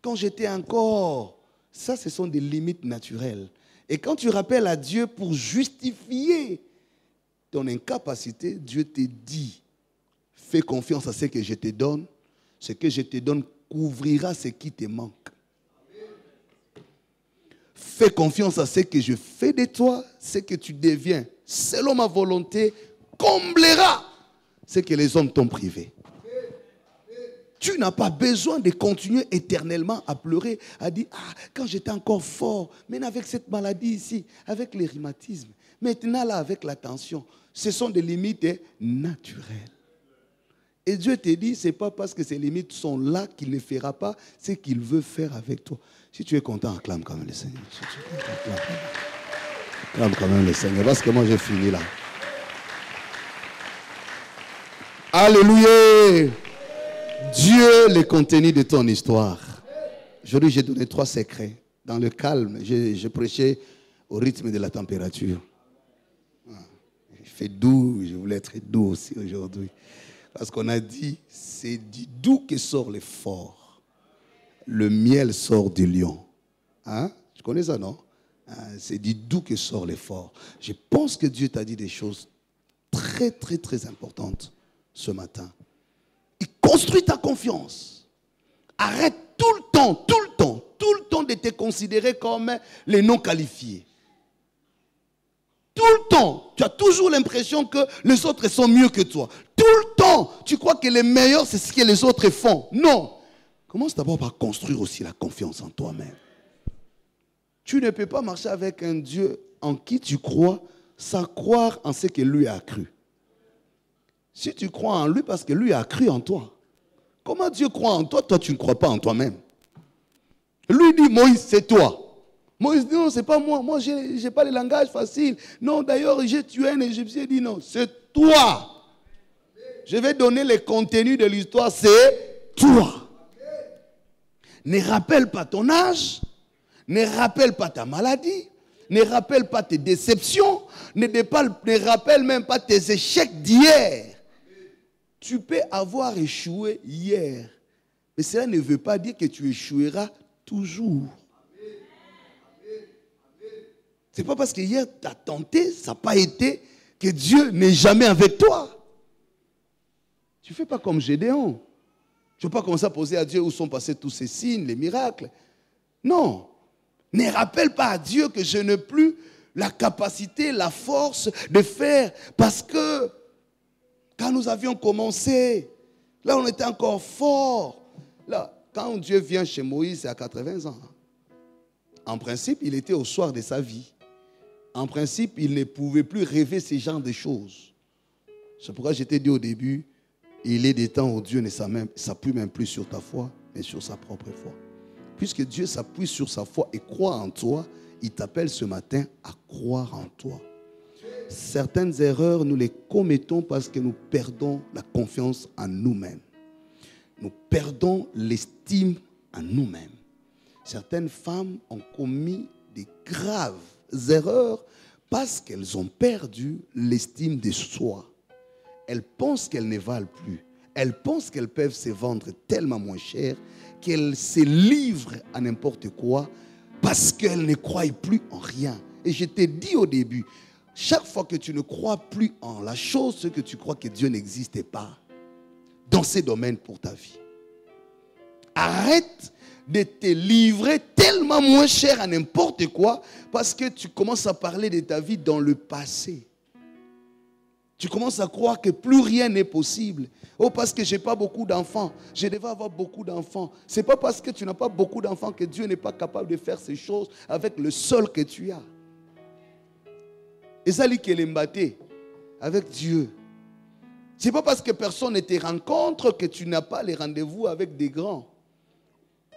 Speaker 1: quand j'étais encore, ça ce sont des limites naturelles. Et quand tu rappelles à Dieu pour justifier ton incapacité, Dieu te dit, fais confiance à ce que je te donne, ce que je te donne couvrira ce qui te manque. Fais confiance à ce que je fais de toi, ce que tu deviens, selon ma volonté, comblera ce que les hommes t'ont privé. Tu n'as pas besoin de continuer éternellement à pleurer, à dire, ah, quand j'étais encore fort, mais avec cette maladie ici, avec les rhumatismes, maintenant là, avec la tension, ce sont des limites naturelles. Et Dieu te dit, ce n'est pas parce que ces limites sont là qu'il ne fera pas ce qu'il veut faire avec toi. Si tu es content, acclame quand même le Seigneur. Si tu es content, acclame quand même le Seigneur. Parce que moi, j'ai fini là. Alléluia. Dieu, le contenu de ton histoire. Aujourd'hui, j'ai donné 3 secrets. Dans le calme, j'ai prêché au rythme de la température. Il fait doux, je voulais être doux aussi aujourd'hui. Parce qu'on a dit, c'est du doux que sort le fort. Le miel sort du lion. Hein? Tu connais ça, non? C'est du doux que sort le fort. Je pense que Dieu t'a dit des choses très, très, très importantes ce matin. Il construit ta confiance. Arrête tout le temps de te considérer comme les non qualifiés. Tout le temps, tu as toujours l'impression que les autres sont mieux que toi. Tout le temps, tu crois que les meilleurs, c'est ce que les autres font. Non. Commence d'abord par construire aussi la confiance en toi-même. Tu ne peux pas marcher avec un Dieu en qui tu crois sans croire en ce que lui a cru. Si tu crois en lui parce que lui a cru en toi, comment Dieu croit en toi, toi tu ne crois pas en toi-même? Lui dit, Moïse, c'est toi. Moïse dit, non, ce n'est pas moi. Moi, je n'ai pas le langage facile. Non, d'ailleurs, j'ai tué un Égyptien. Il dit, non, c'est toi. Je vais donner le contenu de l'histoire, c'est toi. Ne rappelle pas ton âge, ne rappelle pas ta maladie, ne rappelle pas tes déceptions, ne rappelle même pas tes échecs d'hier. Tu peux avoir échoué hier, mais cela ne veut pas dire que tu échoueras toujours. Ce n'est pas parce que hier tu as tenté, ça n'a pas été, que Dieu n'est jamais avec toi. Tu ne fais pas comme Gédéon. Tu ne peux pas commencer à poser à Dieu où sont passés tous ces signes, les miracles. Non. Ne rappelle pas à Dieu que je n'ai plus la capacité, la force de faire. Parce que quand nous avions commencé, là on était encore fort. Là, quand Dieu vient chez Moïse, c'est à 80 ans. En principe, il était au soir de sa vie. En principe, il ne pouvait plus rêver ce genre de choses. C'est pourquoi je t'ai dit au début, il est des temps où Dieu ne s'appuie même plus sur ta foi, mais sur sa propre foi. Puisque Dieu s'appuie sur sa foi et croit en toi, il t'appelle ce matin à croire en toi. Certaines erreurs, nous les commettons parce que nous perdons la confiance en nous-mêmes. Nous perdons l'estime en nous-mêmes. Certaines femmes ont commis des graves erreurs parce qu'elles ont perdu l'estime de soi. Elles pensent qu'elles ne valent plus. Elles pensent qu'elles peuvent se vendre tellement moins cher qu'elles se livrent à n'importe quoi parce qu'elles ne croient plus en rien. Et je t'ai dit au début, chaque fois que tu ne crois plus en la chose, ce que tu crois que Dieu n'existe pas dans ces domaines pour ta vie. Arrête de te livrer tellement moins cher à n'importe quoi parce que tu commences à parler de ta vie dans le passé. Tu commences à croire que plus rien n'est possible. Oh, parce que je n'ai pas beaucoup d'enfants, je devais avoir beaucoup d'enfants. Ce n'est pas parce que tu n'as pas beaucoup d'enfants que Dieu n'est pas capable de faire ces choses avec le seul que tu as. Et ça, c'est l'embaté avec Dieu. Ce n'est pas parce que personne ne te rencontre que tu n'as pas les rendez-vous avec des grands.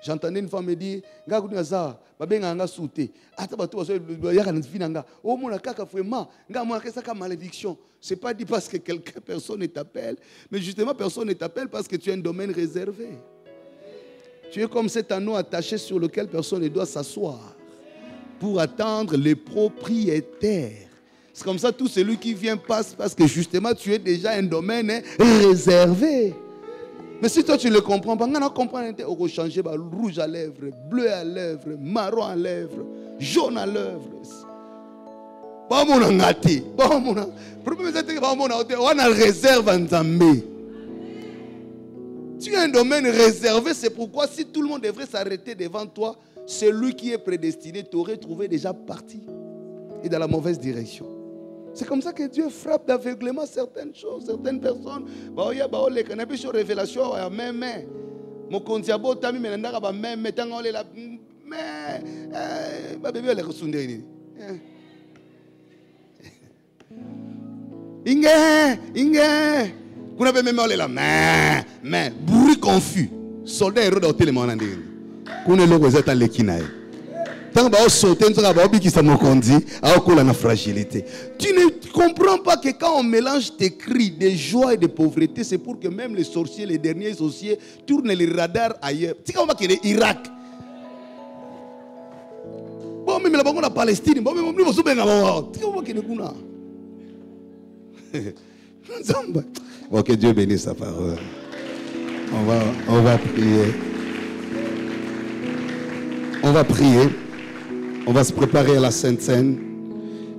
Speaker 1: J'entendais une femme me dire, malédiction. Ce n'est pas dit parce que personne ne t'appelle, mais justement personne ne t'appelle parce que tu as un domaine réservé. Tu es comme cet anneau attaché sur lequel personne ne doit s'asseoir pour attendre les propriétaires. C'est comme ça, tout celui qui vient passe parce que justement tu es déjà un domaine réservé. Mais si toi tu ne le comprends pas, on comprend on va changer rouge à lèvres, bleu à lèvres, marron à lèvres, jaune à lèvres. On a réserve en Zambé. Tu as un domaine réservé, c'est pourquoi si tout le monde devrait s'arrêter devant toi, celui qui est prédestiné t'aurait trouvé déjà parti et dans la mauvaise direction. C'est comme ça que Dieu frappe d'aveuglement certaines choses, certaines personnes. Révélation, bruit confus. Soldat héros dans le monde. Tu ne comprends pas que quand on mélange tes cris de joie et de pauvreté, c'est pour que même les sorciers, les derniers sorciers, tournent les radars ailleurs. Tu sais comment il y a l'Irak. Bon, même la Palestine, bon, même tu sais comment il y a bon, que Dieu bénisse sa parole. On va prier. On va prier. On va se préparer à la Sainte Seine.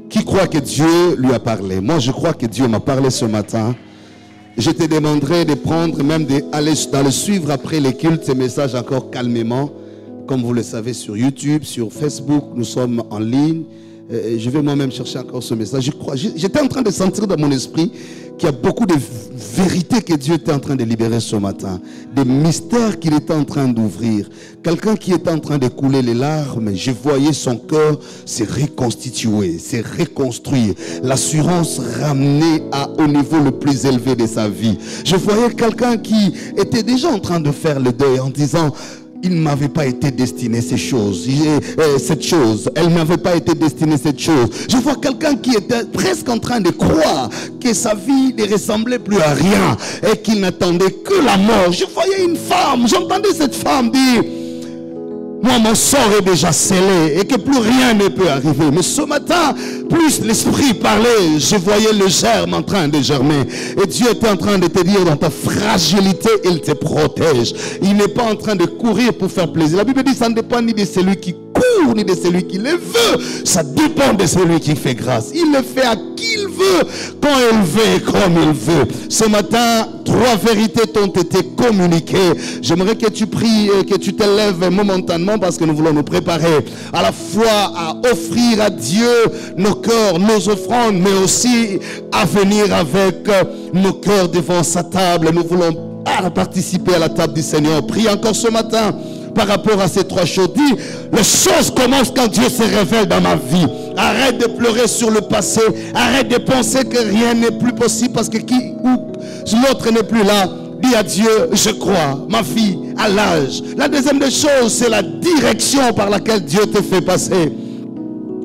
Speaker 1: Qui croit que Dieu lui a parlé? Moi, je crois que Dieu m'a parlé ce matin. Je te demanderai de prendre, même d'aller dans le suivre après les cultes, ces messages encore calmement. Comme vous le savez, sur YouTube, sur Facebook, nous sommes en ligne. Je vais moi-même chercher encore ce message. J'étais en train de sentir dans mon esprit qu'il y a beaucoup de vérités que Dieu était en train de libérer ce matin. Des mystères qu'il était en train d'ouvrir. Quelqu'un qui était en train de couler les larmes, je voyais son cœur se reconstituer, se reconstruire. L'assurance ramenée au niveau le plus élevé de sa vie. Je voyais quelqu'un qui était déjà en train de faire le deuil en disant... Il ne m'avait pas été destiné cette chose. Elle ne m'avait pas été destinée cette chose. Je vois quelqu'un qui était presque en train de croire que sa vie ne ressemblait plus à rien et qu'il n'attendait que la mort. Je voyais une femme, j'entendais cette femme dire... Moi, mon sort est déjà scellé et que plus rien ne peut arriver. Mais ce matin, plus l'esprit parlait, je voyais le germe en train de germer. Et Dieu était en train de te dire, dans ta fragilité, il te protège. Il n'est pas en train de courir pour faire plaisir. La Bible dit, ça ne dépend ni de celui qui court, ni de celui qui le veut. Ça dépend de celui qui fait grâce. Il le fait à qui il veut, quand il veut et comme il veut. Ce matin, 3 vérités t'ont été communiquées. J'aimerais que tu pries et que tu t'élèves momentanément parce que nous voulons nous préparer à la fois à offrir à Dieu nos cœurs, nos offrandes, mais aussi à venir avec nos cœurs devant sa table. Nous voulons participer à la table du Seigneur. Prie encore ce matin par rapport à ces 3 choses. Dis, les choses commencent quand Dieu se révèle dans ma vie. Arrête de pleurer sur le passé. Arrête de penser que rien n'est plus possible parce que l'autre n'est plus là. Dis à Dieu, je crois, ma fille, à l'âge. La deuxième des choses, c'est la direction par laquelle Dieu te fait passer.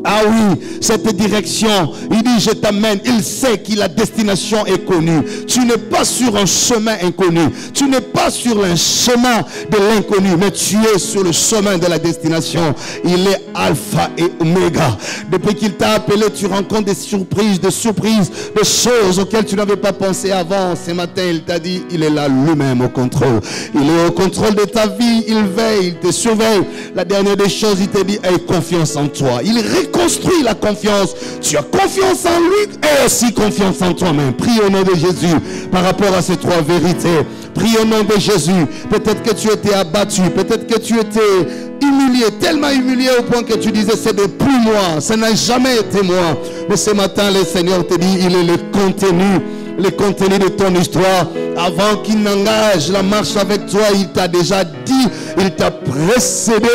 Speaker 1: Ah oui, cette direction, il dit je t'amène, il sait que la destination est connue. Tu n'es pas sur un chemin inconnu, tu n'es pas sur un chemin de l'inconnu, mais tu es sur le chemin de la destination. Il est alpha et oméga. Depuis qu'il t'a appelé, tu rencontres des surprises, des choses auxquelles tu n'avais pas pensé avant. Ce matin, il t'a dit, il est là lui-même au contrôle. Il est au contrôle de ta vie, il veille, il te surveille. La dernière des choses, il te dit, aie confiance en toi. Il construit la confiance. Tu as confiance en lui et aussi confiance en toi-même. Prie au nom de Jésus par rapport à ces trois vérités. Prie au nom de Jésus. Peut-être que tu étais abattu, peut-être que tu étais humilié, tellement humilié au point que tu disais c'est de plus moi, ça n'a jamais été moi. Mais ce matin le Seigneur te dit il est le contenu de ton histoire. Avant qu'il n'engage la marche avec toi, il t'a déjà dit, il t'a précédé,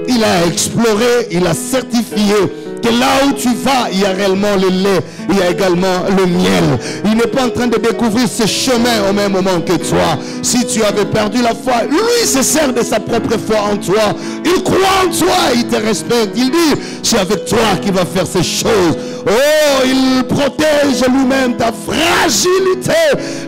Speaker 1: il a exploré, il a certifié que là où tu vas, il y a réellement le lait, il y a également le miel. Il n'est pas en train de découvrir ce chemin au même moment que toi. Si tu avais perdu la foi, lui se sert de sa propre foi en toi. Il croit en toi, il te respecte. Il dit, c'est avec toi qu'il va faire ces choses. Oh, il protège lui-même ta fragilité.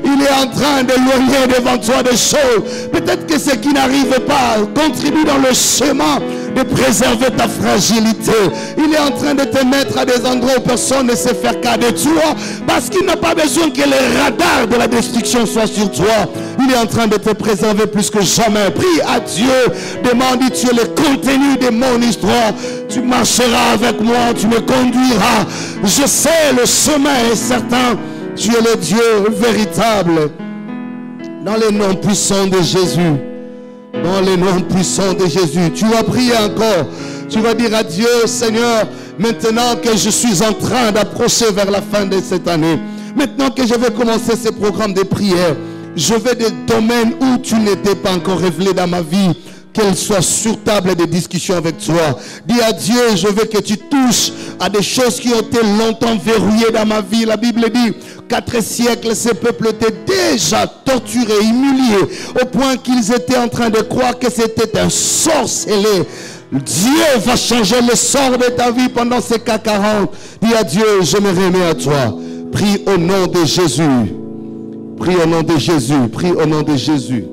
Speaker 1: Il est en train d'éloigner devant toi des choses. Peut-être que ce qui n'arrive pas contribue dans le chemin de préserver ta fragilité. Il est en train de te mettre à des endroits où personne ne sait faire cas de toi, parce qu'il n'a pas besoin que les radars de la destruction soient sur toi. Il est en train de te préserver plus que jamais. Prie à Dieu, demande Dieu le contenu de mon histoire. Tu marcheras avec moi, tu me conduiras. Je sais, le chemin est certain. Tu es le Dieu véritable. Dans le nom puissant de Jésus. Dans le nom puissant de Jésus. Tu vas prier encore. Tu vas dire à Dieu, Seigneur, maintenant que je suis en train d'approcher vers la fin de cette année, maintenant que je vais commencer ce programme de prière, je vais des domaines où tu n'étais pas encore révélé dans ma vie, qu'elle soit sur table de discussion avec toi. Dis à Dieu, je veux que tu touches à des choses qui ont été longtemps verrouillées dans ma vie. La Bible dit, 4 siècles, ce peuple était déjà torturé, humilié, au point qu'ils étaient en train de croire que c'était un sorcelé. Dieu va changer le sort de ta vie pendant ces cas 40. Dis à Dieu, je me remets à toi. Prie au nom de Jésus. Prie au nom de Jésus. Prie au nom de Jésus.